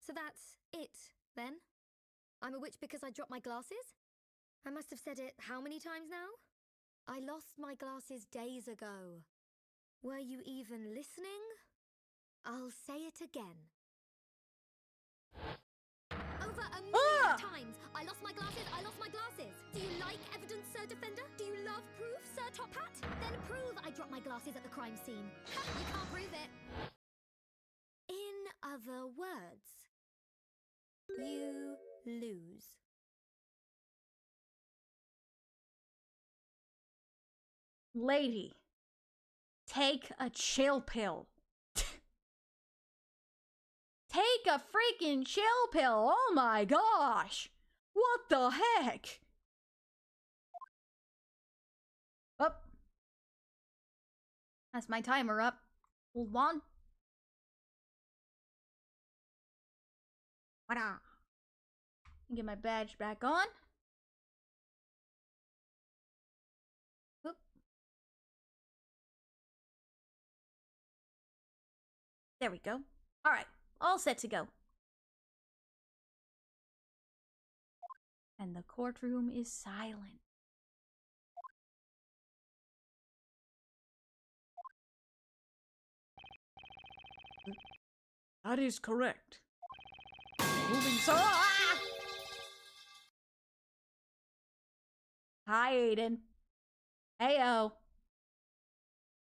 So that's it, then? I'm a witch because I dropped my glasses? I must have said it how many times now? I lost my glasses days ago. Were you even listening? I'll say it again. Over a million times! I lost my glasses, I lost my glasses! Do you like evidence, Sir Defender? Do you love proof, Sir Top Hat? Then prove I dropped my glasses at the crime scene. You can't prove it! In other words, you lose. Lady, take a chill pill. Take a freaking chill pill. Oh my gosh. What the heck? Up. That's my timer up. Hold on. Wada. Get my badge back on. Whoop. There we go. All right. All set to go. And the courtroom is silent. That is correct. Moving Hi, Aiden. Heyo.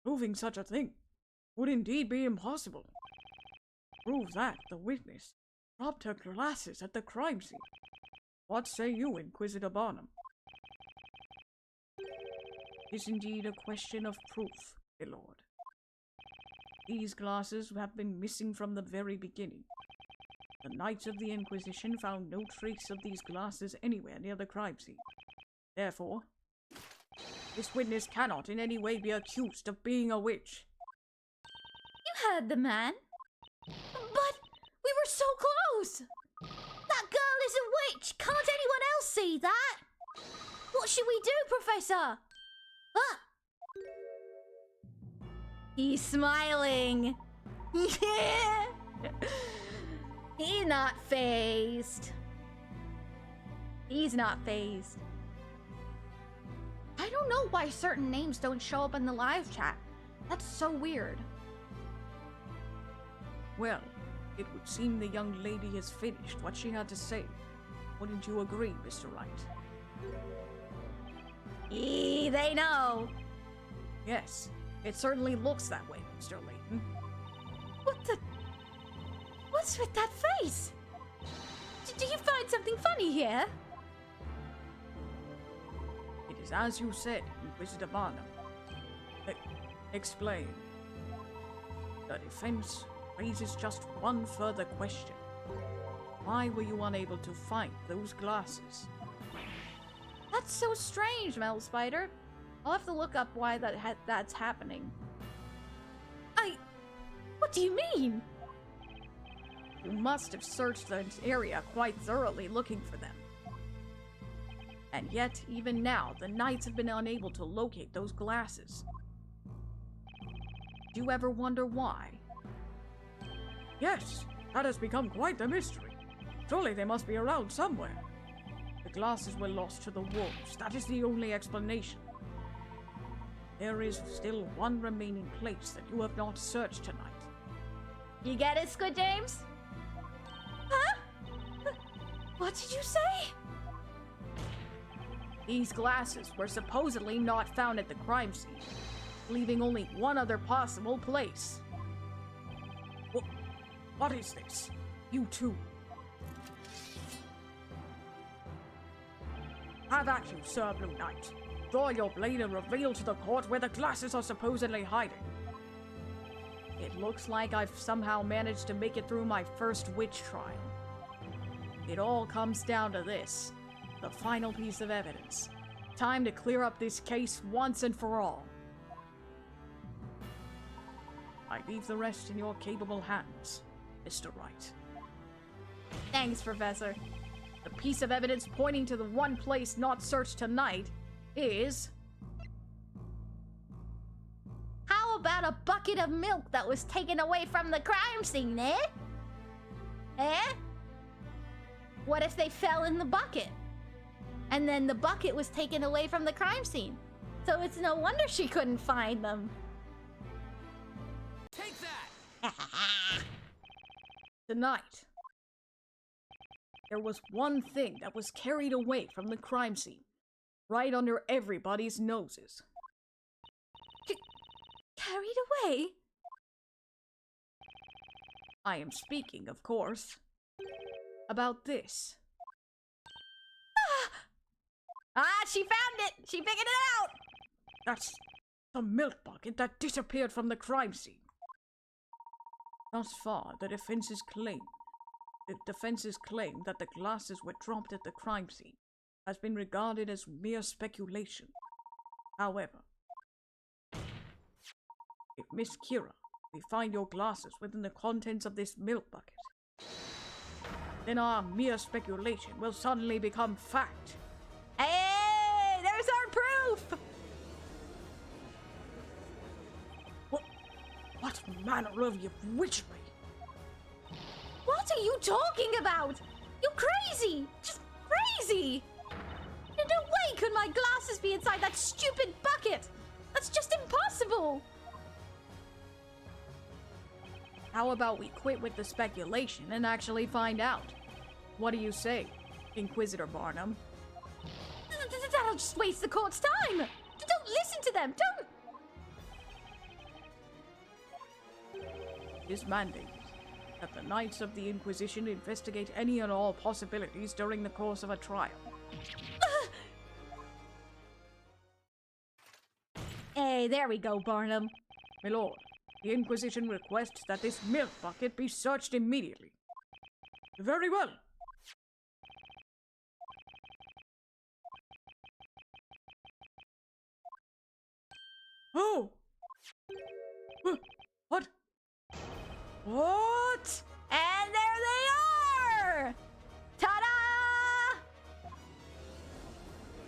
Proving such a thing would indeed be impossible. Prove that the witness dropped her glasses at the crime scene. What say you, Inquisitor Barnum? Is indeed a question of proof, my lord. These glasses have been missing from the very beginning. The Knights of the Inquisition found no trace of these glasses anywhere near the crime scene. Therefore, this witness cannot in any way be accused of being a witch. You heard the man. But we were so close. That girl is a witch. Can't anyone else see that? What should we do, Professor? Ah. He's smiling. Yeah. He's not phased. He's not phased. I don't know why certain names don't show up in the live chat. That's so weird. Well, it would seem the young lady has finished what she had to say. Wouldn't you agree, Mr. Wright? They know. Yes, it certainly looks that way, Mr. Layton. What the? What's with that face? Do you find something funny here? It is as you said, Inquisitor Barnum. Explain. The defense raises just one further question. Why were you unable to find those glasses? That's so strange, Mel Spider. I'll have to look up why that's happening. What do you mean? You must have searched the area quite thoroughly looking for them. And yet, even now, the Knights have been unable to locate those glasses. Do you ever wonder why? Yes, that has become quite the mystery. Surely they must be around somewhere. The glasses were lost to the wolves. That is the only explanation. There is still one remaining place that you have not searched tonight. You get it, Squid James? Huh? What did you say? These glasses were supposedly not found at the crime scene, leaving only one other possible place. What is this? You two. Have at you, Sir Blue Knight. Draw your blade and reveal to the court where the glasses are supposedly hiding. It looks like I've somehow managed to make it through my first witch trial. It all comes down to this, the final piece of evidence. Time to clear up this case once and for all. I leave the rest in your capable hands, Mr. Wright. Thanks, Professor. The piece of evidence pointing to the one place not searched tonight is... How about a bucket of milk that was taken away from the crime scene, eh? Eh? What if they fell in the bucket? And then the bucket was taken away from the crime scene. So it's no wonder she couldn't find them. Take that! Tonight, there was one thing that was carried away from the crime scene, right under everybody's noses. Carried away? I am speaking, of course, about this. She found it! She figured it out! That's the milk bucket that disappeared from the crime scene. Thus far, the defense's claim that the glasses were dropped at the crime scene has been regarded as mere speculation. However, if Miss Kira, we find your glasses within the contents of this milk bucket, then our mere speculation will suddenly become fact. Hey! There's our proof! What manner of witchery? What are you talking about? You're crazy! Just crazy! In no way could my glasses be inside that stupid bucket! That's just impossible! How about we quit with the speculation and actually find out? What do you say, Inquisitor Barnum? That'll just waste the court's time! Don't listen to them! Don't... It is mandated that the Knights of the Inquisition investigate any and all possibilities during the course of a trial. Hey, there we go, Barnum. My lord, the Inquisition requests that this milk bucket be searched immediately. Very well. Oh! What? What? And there they are! Ta-da!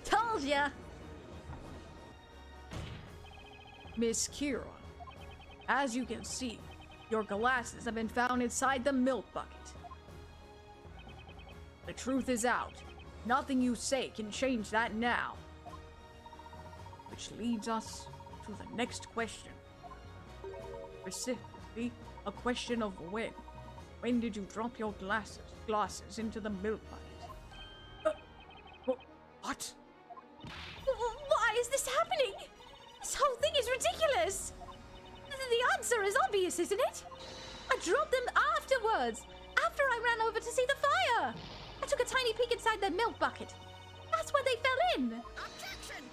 Told ya! Miss Kira, as you can see, your glasses have been found inside the milk bucket. The truth is out. Nothing you say can change that now. Which leads us to the next question. Specifically, a question of when. When did you drop your glasses into the milk bucket? What? Why is this happening? This whole thing is ridiculous! The answer is obvious, isn't it? I dropped them afterwards, after I ran over to see the fire. I took a tiny peek inside the milk bucket. That's where they fell in. Objection!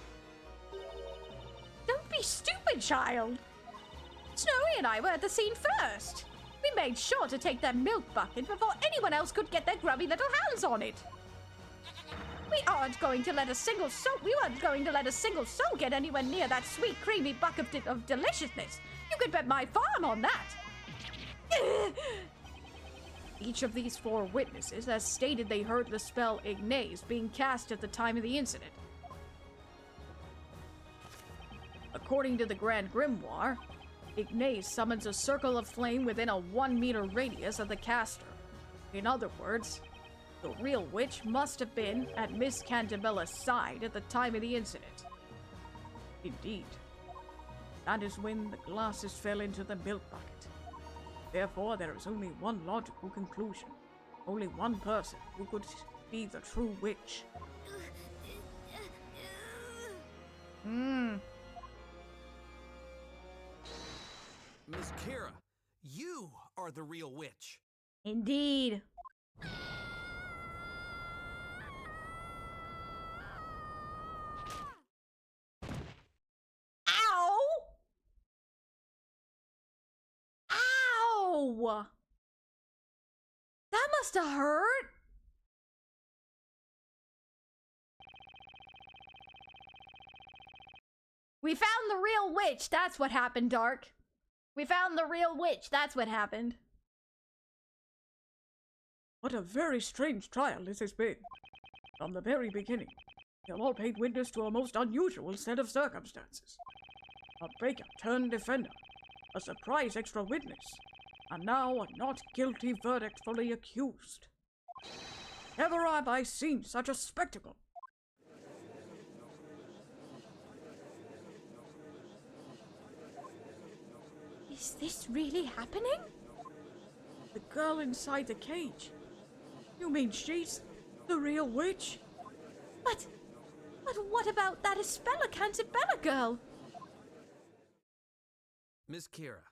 Don't be stupid, child. Snowy and I were at the scene first. We made sure to take that milk bucket before anyone else could get their grubby little hands on it. We weren't going to let a single soul get anywhere near that sweet, creamy bucket of deliciousness. You could bet my farm on that. Each of these 4 witnesses has stated they heard the spell Ignace being cast at the time of the incident. According to the Grand Grimoire, Ignace summons a circle of flame within a 1-meter radius of the caster. In other words, the real witch must have been at Miss Cantabella's side at the time of the incident. Indeed, that is when the glasses fell into the milk bucket. Therefore, there is only one logical conclusion. Only one person who could be the true witch. Miss Kira, you are the real witch. Indeed. Ow! Ow! That must have hurt. We found the real witch. That's what happened, Dark. We found the real witch. That's what happened. What a very strange trial this has been. From the very beginning, we have all paid witness to a most unusual set of circumstances. A breaker turned defender, a surprise extra witness, and now a not guilty verdict for the accused. Never have I seen such a spectacle. Is this really happening? The girl inside the cage. You mean she's the real witch? But what about that Espella Cantabella girl? Miss Kira,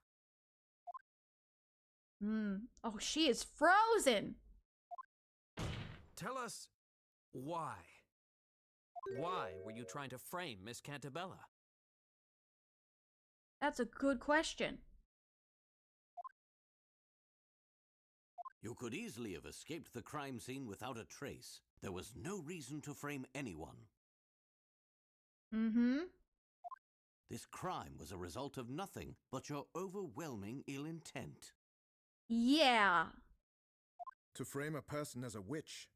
Oh, she is frozen. tell us why. Why were you trying to frame Miss Cantabella? That's a good question. You could easily have escaped the crime scene without a trace. There was no reason to frame anyone. This crime was a result of nothing but your overwhelming ill intent. Yeah. To frame a person as a witch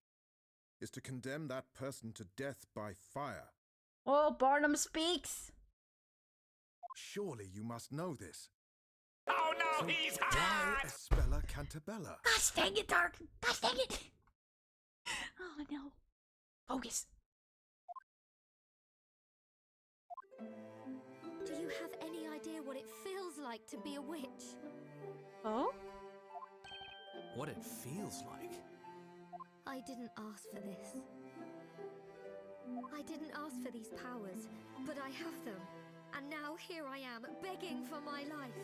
is to condemn that person to death by fire. Oh, Barnum speaks. Surely you must know this. Oh no, So he's why hot! Espella Cantabella? Gosh dang it, Dark. Gosh dang it. Oh, no. Focus. Do you have any idea what it feels like to be a witch? Oh? What it feels like. I didn't ask for this. I didn't ask for these powers, but I have them. And now here I am, begging for my life.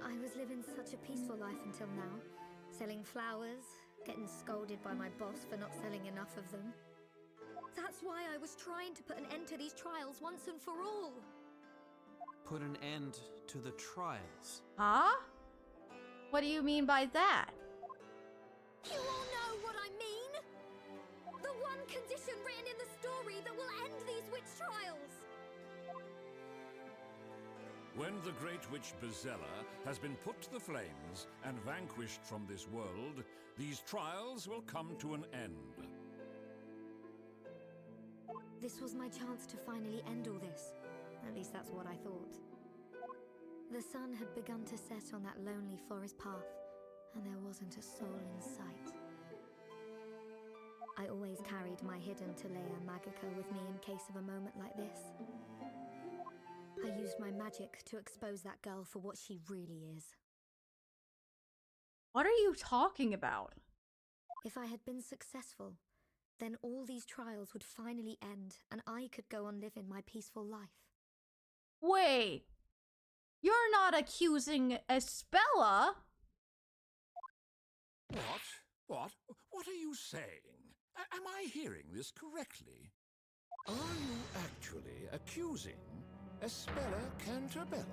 I was living such a peaceful life until now. Selling flowers, getting scolded by my boss for not selling enough of them. That's why I was trying to put an end to these trials once and for all. Put an end to the trials. Huh? What do you mean by that? You all know what I mean? The one condition written in the story that will end these witch trials. When the Great Witch Bezella has been put to the flames and vanquished from this world, these trials will come to an end. This was my chance to finally end all this. At least that's what I thought. The sun had begun to set on that lonely forest path, and there wasn't a soul in sight. I always carried my hidden Telea Magica with me in case of a moment like this. I used my magic to expose that girl for what she really is. What are you talking about? If I had been successful, then all these trials would finally end and I could go on living my peaceful life. Wait. You're not accusing Espella? What are you saying? Am I hearing this correctly? Are you actually accusing Espella Cantabella?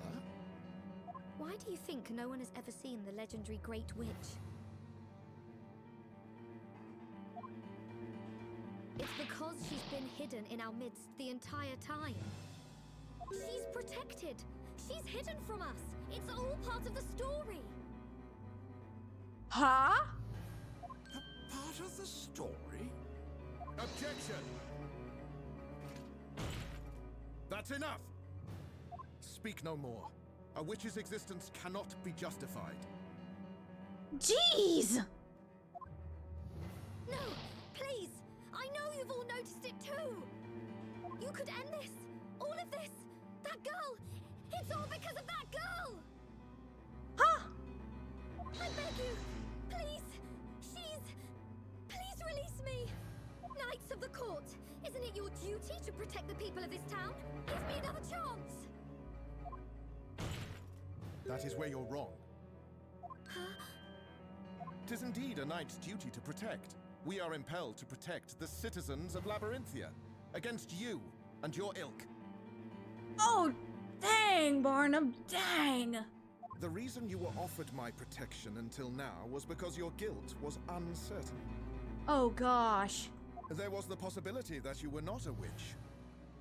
Why do you think no one has ever seen the legendary Great Witch? It's because she's been hidden in our midst the entire time. She's protected. She's hidden from us. It's all part of the story. Huh? Part of the story? Objection! That's enough! Speak no more. A witch's existence cannot be justified. Jeez! No, please! I know you've all noticed it too! You could end this! All of this! That girl! It's all because of that girl! Huh? I beg you! Please! Please release me! Knights of the Court! Isn't it your duty to protect the people of this town? Give me another chance! That is where you're wrong. Tis indeed a knight's duty to protect. We are impelled to protect the citizens of Labyrinthia against you and your ilk. Oh, dang, Barnum, dang! The reason you were offered my protection until now was because your guilt was uncertain. Oh, gosh. There was the possibility that you were not a witch.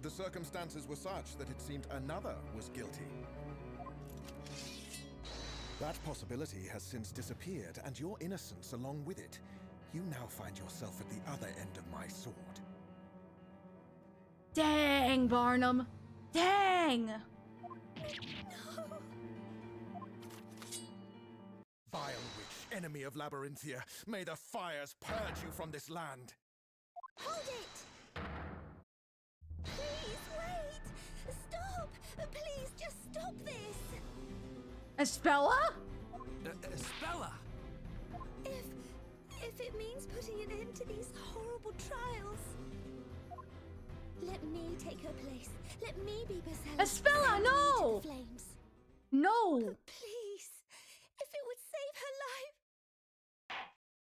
The circumstances were such that it seemed another was guilty. That possibility has since disappeared, and your innocence along with it. You now find yourself at the other end of my sword. Dang, Barnum. Dang! Vile witch, enemy of Labyrinthia, may the fires purge you from this land. Hold it! Please, wait! Stop! Please, just stop this! Espella? Espella! If it means putting an end to these horrible trials, let me take her place. Let me be Bosella. Espella, no! Flames. No! Please, if it would save her life.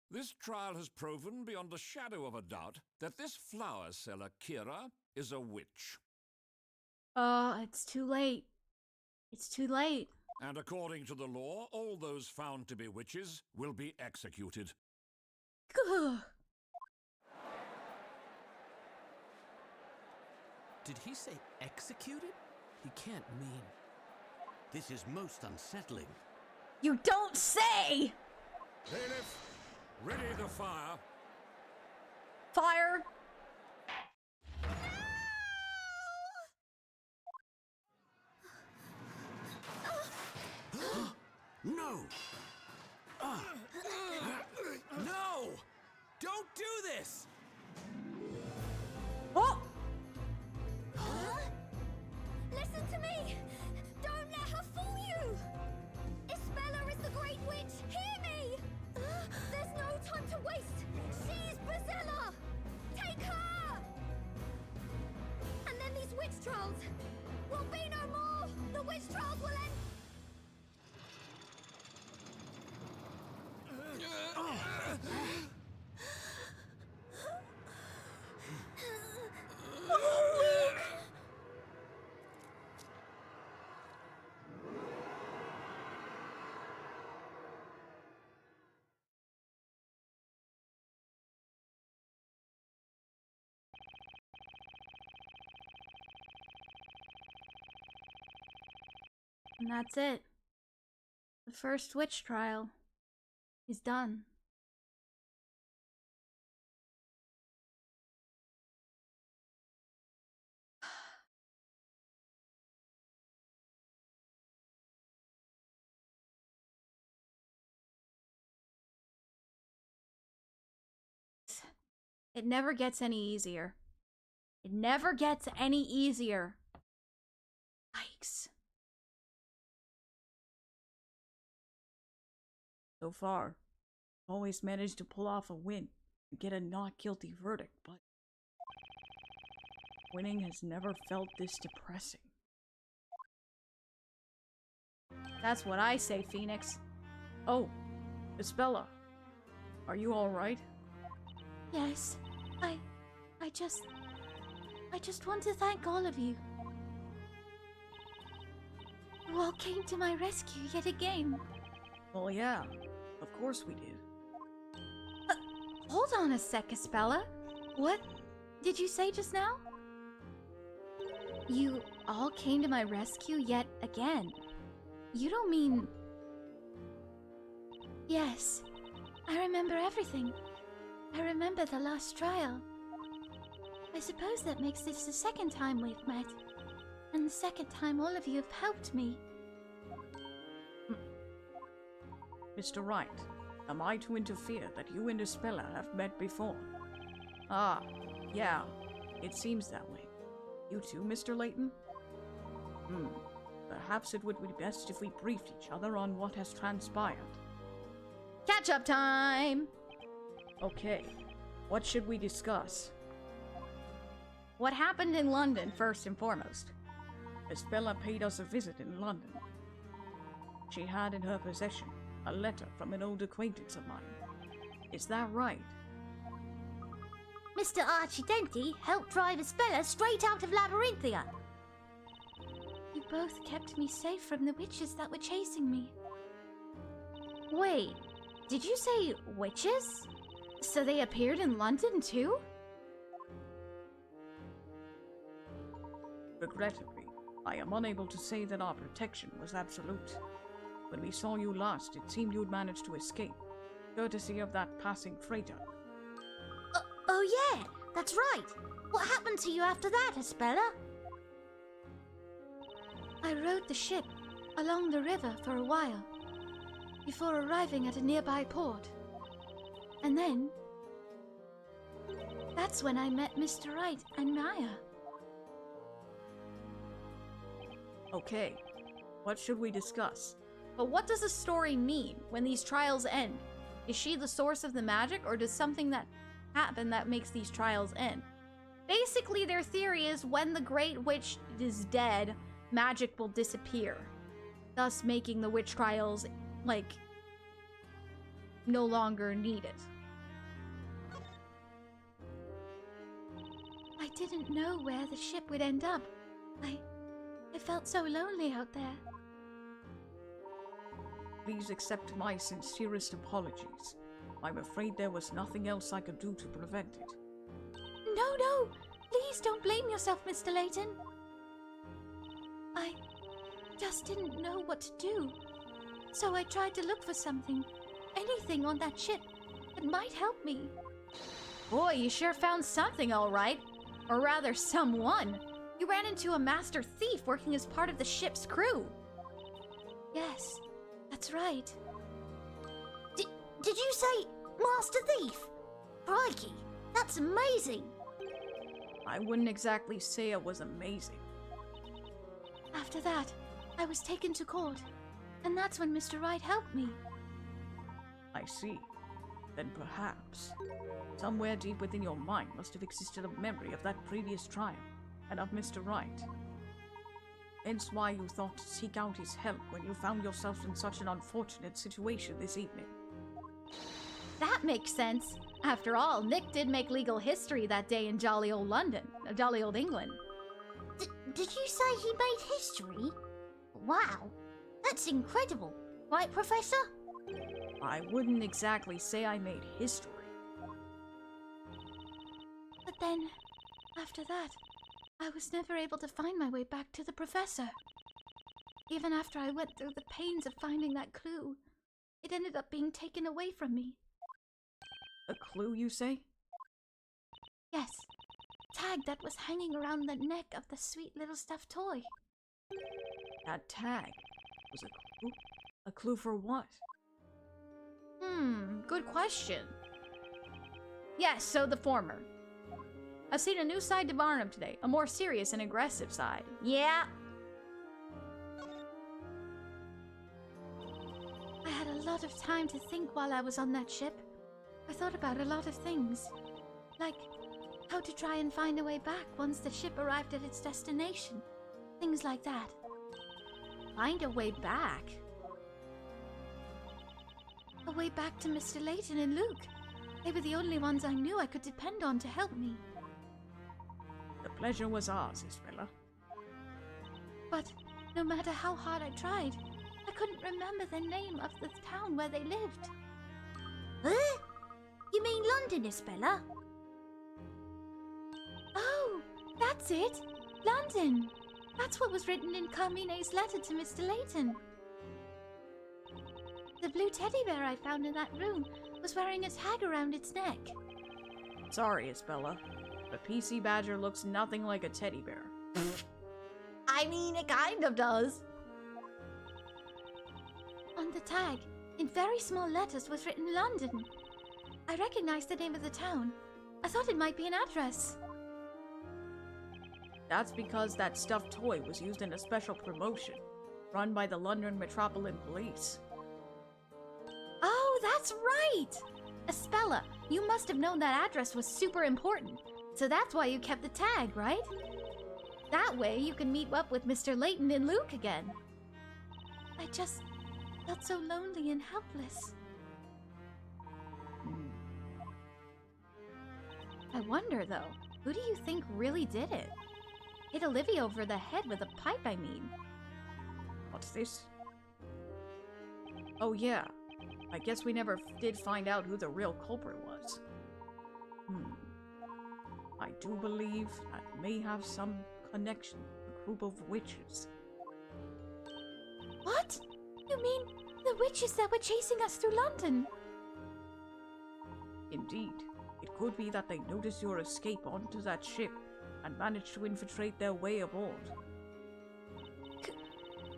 This trial has proven beyond a shadow of a doubt that this flower seller, Kira, is a witch. It's too late. It's too late. And according to the law, all those found to be witches will be executed. Gah. Did he say executed? He can't mean. This is most unsettling. You don't say! Bailiff, ready the fire. Fire! No! No! Don't do this! Oh! Listen to me! Don't let her fool you! Espella is the Great Witch! Hear me! There's no time to waste! She's Bosella! Take her! And then these witch trials will be no more! The witch trials will end! And that's it. The first witch trial is done. It never gets any easier. It never gets any easier. Yikes. So far, always managed to pull off a win and get a not guilty verdict, but winning has never felt this depressing. That's what I say, Phoenix. Oh, Espella, are you alright? Yes, I just want to thank all of you. You all came to my rescue yet again. Well, yeah, of course we did. Hold on a sec, Espella. What did you say just now? You all came to my rescue yet again. You don't mean... Yes, I remember everything. I remember the last trial. I suppose that makes this the second time we've met. And the second time all of you have helped me. Mr. Wright, am I to interfere that you and Espella have met before? Ah, yeah, it seems that way. You too, Mr. Layton? Perhaps it would be best if we briefed each other on what has transpired. Catch up time! Okay, what should we discuss? What happened in London, first and foremost? Espella paid us a visit in London. She had in her possession a letter from an old acquaintance of mine. Is that right? Mr. Archidenti helped drive Espella straight out of Labyrinthia. You both kept me safe from the witches that were chasing me. Wait, did you say witches? So they appeared in London too? Regrettably, I am unable to say that our protection was absolute. When we saw you last, it seemed you'd managed to escape, courtesy of that passing freighter. Oh yeah, that's right. What happened to you after that, Espella? I rode the ship along the river for a while, before arriving at a nearby port. And then, that's when I met Mr. Wright and Maya. Okay, what should we discuss? But what does the story mean when these trials end? Is she the source of the magic, or does something that happen that makes these trials end? Basically, their theory is when the Great Witch is dead, magic will disappear, thus making the witch trials, like, no longer needed. I didn't know where the ship would end up. I felt so lonely out there. Please accept my sincerest apologies. I'm afraid there was nothing else I could do to prevent it. No, please don't blame yourself, Mr. Layton. I just didn't know what to do. So I tried to look for something, anything on that ship that might help me. Boy, you sure found something, all right. Or rather, someone. You ran into a master thief working as part of the ship's crew. Yes, that's right. Did you say Master Thief? Crikey, that's amazing. I wouldn't exactly say it was amazing. After that, I was taken to court, and that's when Mr. Wright helped me. I see. Then perhaps, somewhere deep within your mind must have existed a memory of that previous trial, and of Mr. Wright. Hence why you thought to seek out his help when you found yourself in such an unfortunate situation this evening. That makes sense. After all, Nick did make legal history that day in jolly old London, jolly old England. Did you say he made history? Wow, that's incredible. Right, Professor? I wouldn't exactly say I made history. But then, after that, I was never able to find my way back to the professor. Even after I went through the pains of finding that clue, it ended up being taken away from me. A clue, you say? Yes, a tag that was hanging around the neck of the sweet little stuffed toy. That tag was a clue? A clue for what? Good question. Yes, so the former. I've seen a new side to Barnum today, a more serious and aggressive side. Yeah. I had a lot of time to think while I was on that ship. I thought about a lot of things, like how to try and find a way back once the ship arrived at its destination. Things like that. Find a way back? A way back to Mr. Layton and Luke. They were the only ones I knew I could depend on to help me. The pleasure was ours, Isabella. But no matter how hard I tried, I couldn't remember the name of the town where they lived. Huh? You mean London, Isabella? Oh, that's it! London! That's what was written in Carmine's letter to Mr. Layton. The blue teddy bear I found in that room was wearing a tag around its neck. Sorry, Isabella, but PC Badger looks nothing like a teddy bear. I mean, it kind of does. On the tag, in very small letters, was written London. I recognized the name of the town. I thought it might be an address. That's because that stuffed toy was used in a special promotion, run by the London Metropolitan Police. Oh, that's right! Espella, you must have known that address was super important, so that's why you kept the tag, right? That way you can meet up with Mr. Layton and Luke again. I just felt so lonely and helpless. I wonder, though, who do you think really did it? Hit Olivia over the head with a pipe, I mean. What's this? Oh yeah, I guess we never did find out who the real culprit was. I do believe that may have some connection with a group of witches. What? You mean the witches that were chasing us through London? Indeed. It could be that they noticed your escape onto that ship and managed to infiltrate their way aboard.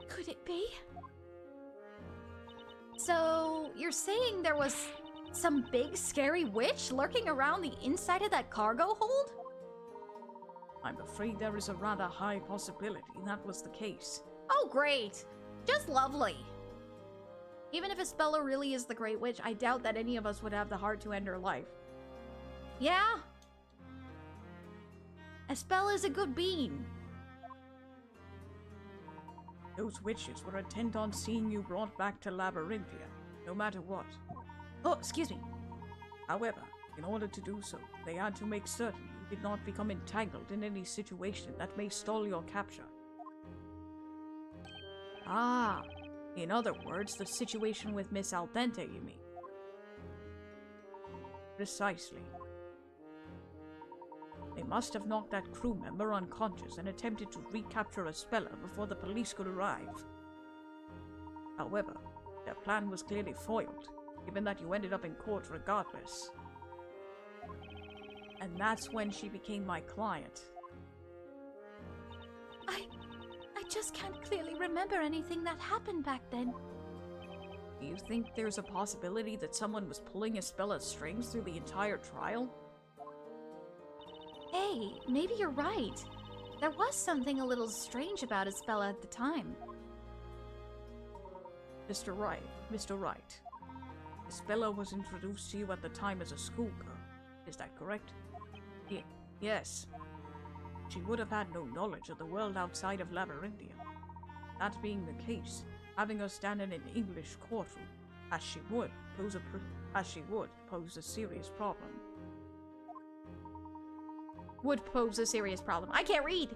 Could it be? So, you're saying there was some big scary witch lurking around the inside of that cargo hold? I'm afraid there is a rather high possibility that was the case. Oh, great. Just lovely. Even if Espella really is the Great Witch, I doubt that any of us would have the heart to end her life. Yeah? Espella's a good bean. Those witches were intent on seeing you brought back to Labyrinthia, no matter what. Oh, excuse me. However, in order to do so, they had to make certain you did not become entangled in any situation that may stall your capture. Ah, in other words, the situation with Miss Al Dente, you mean? Precisely. They must have knocked that crew member unconscious and attempted to recapture Espella before the police could arrive. However, their plan was clearly foiled, given that you ended up in court regardless. And that's when she became my client. I just can't clearly remember anything that happened back then. Do you think there's a possibility that someone was pulling Espella's strings through the entire trial? Hey, maybe you're right. There was something a little strange about Espella at the time. Mr. Wright. Espella was introduced to you at the time as a schoolgirl. Is that correct? Yes. She would have had no knowledge of the world outside of Labyrinthia. That being the case, having her stand in an English courtroom, as she would, pose a serious problem. Would pose a serious problem. I can't read!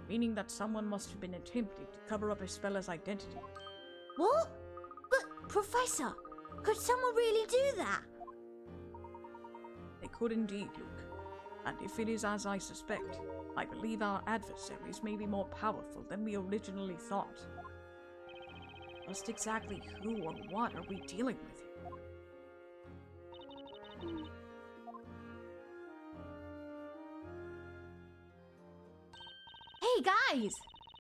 Meaning that someone must have been attempting to cover up Espella's identity. What? But, Professor, could someone really do that? They could indeed, Luke. And if it is as I suspect, I believe our adversaries may be more powerful than we originally thought. Just exactly who or what are we dealing with here? Hey guys!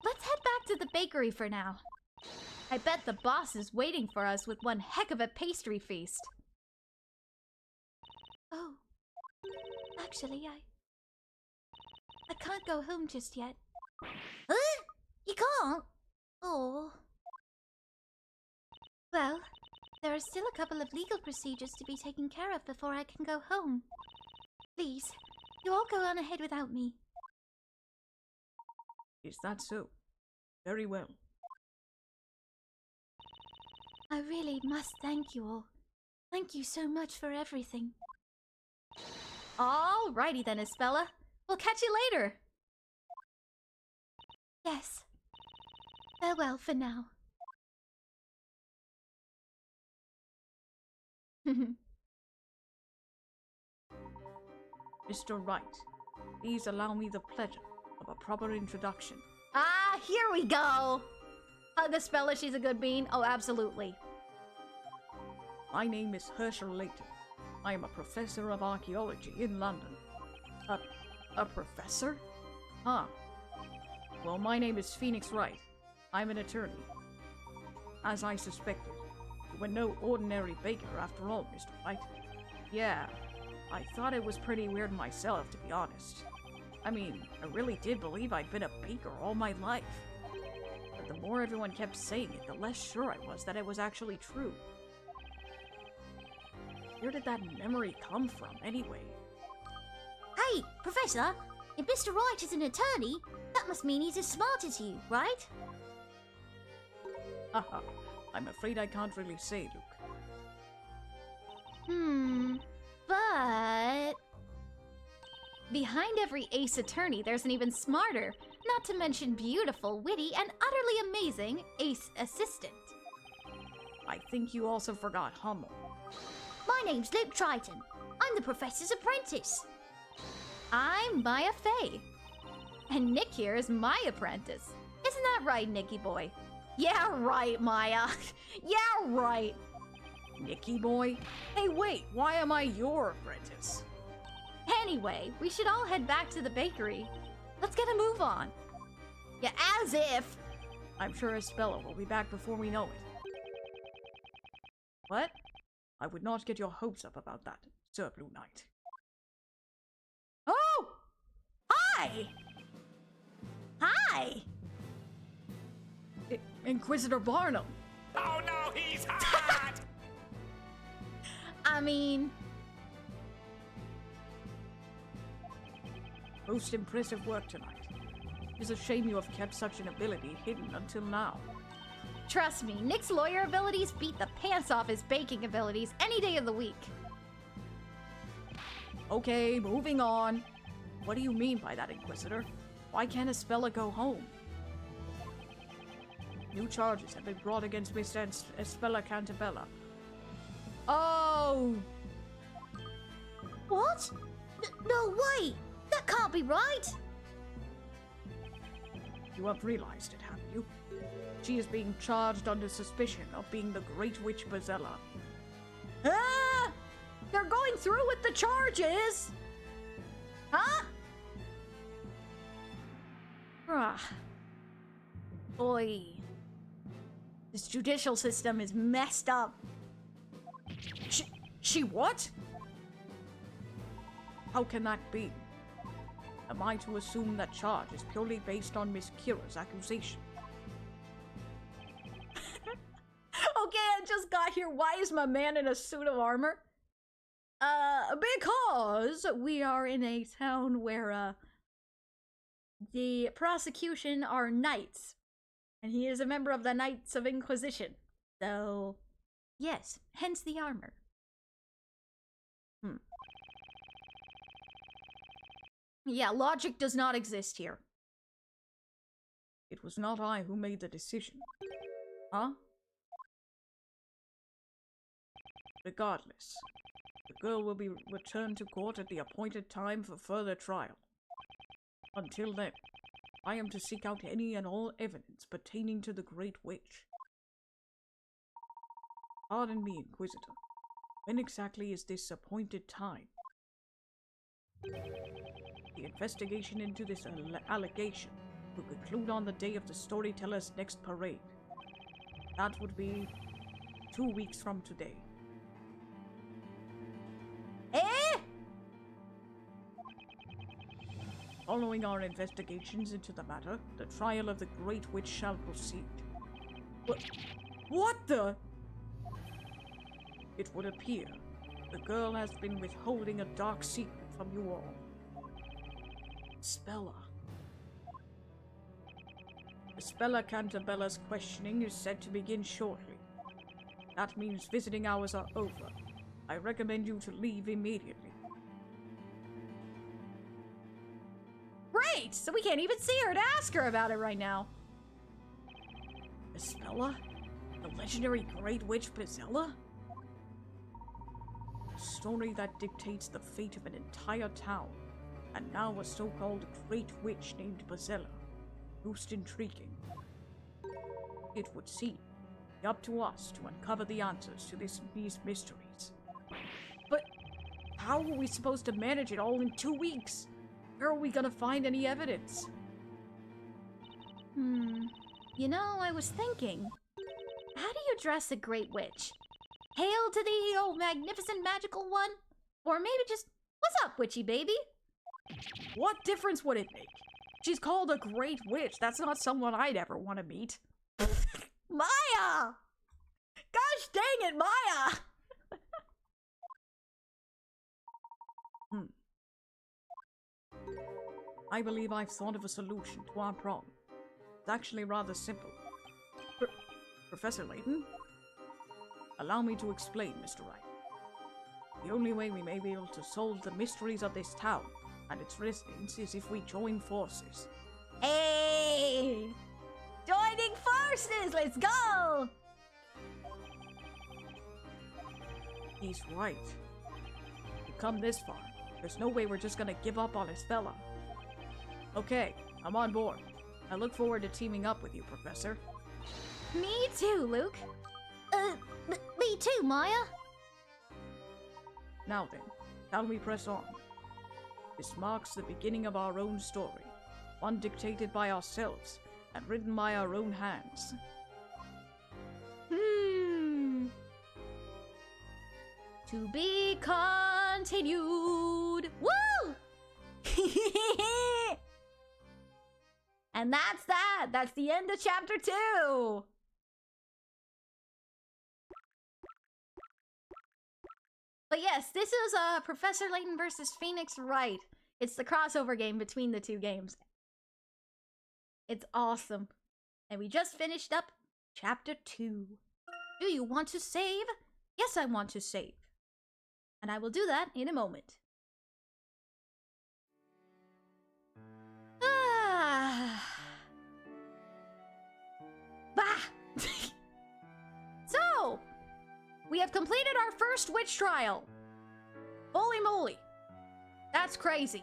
Let's head back to the bakery for now. I bet the boss is waiting for us with one heck of a pastry feast. Oh. Actually, I can't go home just yet. Huh? You can't? Oh. Well, there are still a couple of legal procedures to be taken care of before I can go home. Please, you all go on ahead without me. Is that so? Very well. I really must thank you all. Thank you so much for everything. Alrighty then, Espella. We'll catch you later. Yes. Farewell for now. Mr. Wright, please allow me the pleasure of a proper introduction. Ah, here we go! Hug Espella, she's a good bean. Oh, absolutely. My name is Herschel Layton. I am a professor of archaeology in London. A professor? Ah. Well, my name is Phoenix Wright. I'm an attorney. As I suspected, you were no ordinary baker after all, Mr. Wright. Yeah, I thought it was pretty weird myself, to be honest. I mean, I really did believe I'd been a baker all my life. But the more everyone kept saying it, the less sure I was that it was actually true. Where did that memory come from, anyway? Hey, Professor, if Mr. Wright is an attorney, that must mean he's as smart as you, right? Haha, I'm afraid I can't really say, But... Luke. behind every ace attorney, there's an even smarter, not to mention beautiful, witty, and utterly amazing ace assistant. I think you also forgot Hummel. My name's Luke Triton. I'm the Professor's apprentice. I'm Maya Fey. And Nick here is my apprentice. Isn't that right, Nicky boy? Yeah, right, Maya. Yeah, right. Nicky boy? Hey, wait, why am I your apprentice? Anyway, we should all head back to the bakery. Let's get a move on. Yeah, as if. I'm sure Espella will be back before we know it. What? I would not get your hopes up about that, Sir Blue Knight. Oh! Hi! Hi! Inquisitor Barnum! Oh no, he's hot! I mean... Most impressive work tonight. It's a shame you have kept such an ability hidden until now. Trust me, Nick's lawyer abilities beat the pants off his baking abilities any day of the week. Okay, moving on. What do you mean by that, Inquisitor? Why can't Espella go home? New charges have been brought against Miss Espella Cantabella. Oh! What? No way! That can't be right! You have realized it, haven't you? She is being charged under suspicion of being the Great Witch Bezella. Ah! They're going through with the charges! Huh? Ah. Oi. This judicial system is messed up. She what? How can that be? Am I to assume that charge is purely based on Miss Kira's accusation? Okay, I just got here. Why is my man in a suit of armor? Because we are in a town where, the prosecution are knights. And he is a member of the Knights of Inquisition. So, yes, hence the armor. Yeah, logic does not exist here. It was not I who made the decision. Huh? Regardless, the girl will be returned to court at the appointed time for further trial. Until then, I am to seek out any and all evidence pertaining to the Great Witch. Pardon me, Inquisitor. When exactly is this appointed time? The investigation into this allegation will conclude on the day of the storyteller's next parade. That would be 2 weeks from today. Eh? Following our investigations into the matter, the trial of the Great Witch shall proceed. What the? It would appear the girl has been withholding a dark secret from you all. Espella. Espella Cantabella's questioning is set to begin shortly. That means visiting hours are over. I recommend you to leave immediately. Great! So we can't even see her to ask her about it right now. Espella? The legendary Great Witch Bezella? A story that dictates the fate of an entire town, and now a so-called Great Witch named Bezella. Most intriguing. It would seem up to us to uncover the answers to these mysteries. But how are we supposed to manage it all in 2 weeks? Where are we gonna find any evidence? You know, I was thinking, how do you address a Great Witch? Hail to thee, oh magnificent magical one? Or maybe just, what's up, witchy baby? What difference would it make? She's called a Great Witch. That's not someone I'd ever want to meet. Maya! Gosh dang it, Maya! I believe I've thought of a solution to our problem. It's actually rather simple. Professor Layton? Allow me to explain, Mr. Wright. The only way we may be able to solve the mysteries of this town and its residents is if we join forces. Hey! Joining forces! Let's go! He's right. We've come this far. There's no way we're just gonna give up on Espella. Okay, I'm on board. I look forward to teaming up with you, Professor. Me too, Luke. Me too, Maya. Now then, shall we press on? This marks the beginning of our own story, one dictated by ourselves and written by our own hands. To be continued. Woo! And that's that. That's the end of chapter 2. But yes, this is Professor Layton versus Phoenix Wright. It's the crossover game between the two games. It's awesome. And we just finished up chapter 2. Do you want to save? Yes, I want to save. And I will do that in a moment. Bah! So, we have completed our first witch trial. Holy moly. That's crazy.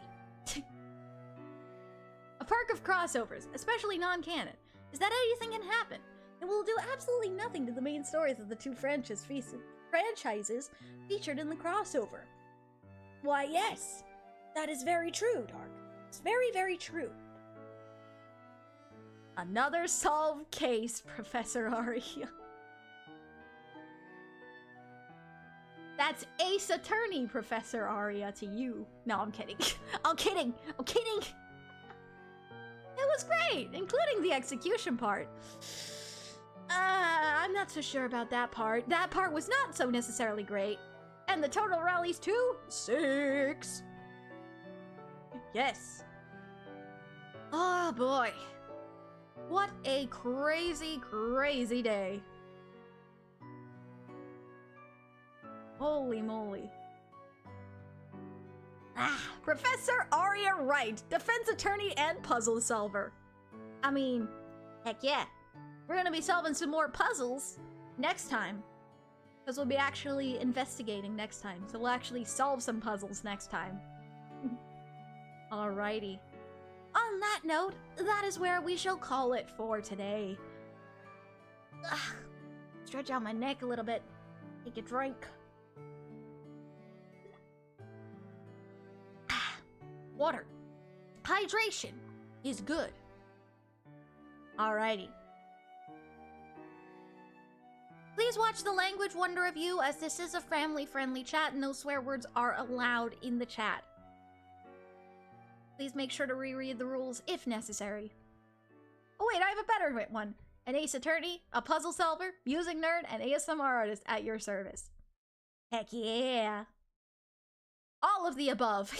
A perk of crossovers, especially non-canon, is that anything can happen. It will do absolutely nothing to the main stories of the two franchises featured in the crossover. Why, yes. That is very true, Dark. It's very, very true. Another solved case, Professor Aria. That's Ace Attorney, Professor Aria, to you. No, I'm kidding. I'm kidding. I'm kidding. It was great, including the execution part. I'm not so sure about that part. That part was not so necessarily great. And the total rallies too? 6. Yes. Oh boy. What a crazy, crazy day. Holy moly. Professor Aria Wright, defense attorney and puzzle solver. I mean, heck yeah. We're gonna be solving some more puzzles next time. Because we'll be actually investigating next time. So we'll actually solve some puzzles next time. Alrighty. On that note, that is where we shall call it for today. Stretch out my neck a little bit. Take a drink. Water. Hydration is good. Alrighty. Please watch the language wonder review, as this is a family-friendly chat and no swear words are allowed in the chat. Please make sure to reread the rules if necessary. Oh wait, I have a better one. An ace attorney, a puzzle solver, music nerd, and ASMR artist at your service. Heck yeah. All of the above.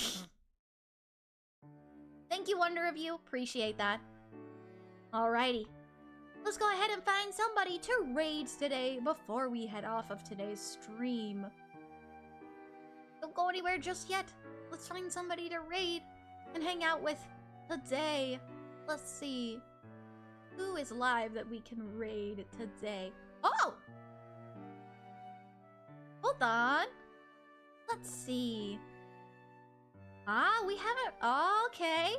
Thank you, Wonder Review. Appreciate that. Alrighty. Let's go ahead and find somebody to raid today before we head off of today's stream. Don't go anywhere just yet. Let's find somebody to raid and hang out with today. Let's see. Who is live that we can raid today? Oh! Hold on. Let's see. We haven't... Okay.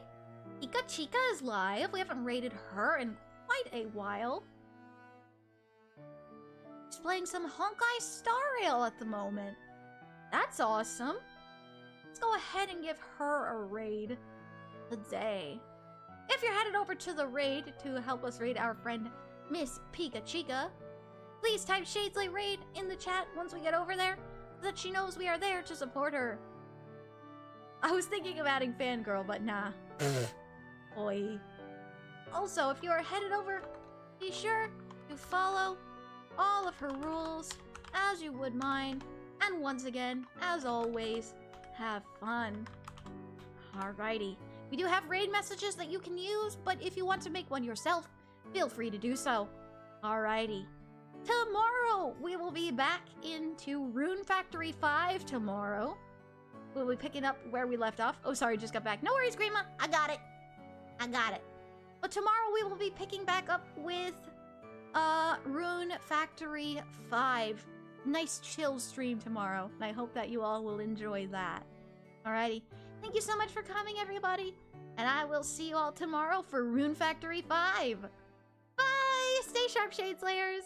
Pika Chica is live. We haven't raided her in quite a while. She's playing some Honkai Star Rail at the moment. That's awesome. Let's go ahead and give her a raid today. If you're headed over to the raid to help us raid our friend Miss Pika Chica, please type Shadeslight Raid in the chat once we get over there, so that she knows we are there to support her. I was thinking of adding Fangirl, but nah. Oi. Also, if you are headed over, be sure to follow all of her rules as you would mine. And once again, as always, have fun. Alrighty. We do have raid messages that you can use, but if you want to make one yourself, feel free to do so. Alrighty. Tomorrow, we will be back into Rune Factory 5 tomorrow. We'll be picking up where we left off. Oh, sorry, just got back. No worries, Grima. I got it. I got it. But tomorrow we will be picking back up with Rune Factory 5. Nice chill stream tomorrow. And I hope that you all will enjoy that. Alrighty. Thank you so much for coming, everybody. And I will see you all tomorrow for Rune Factory 5. Bye! Stay sharp, Shade Slayers.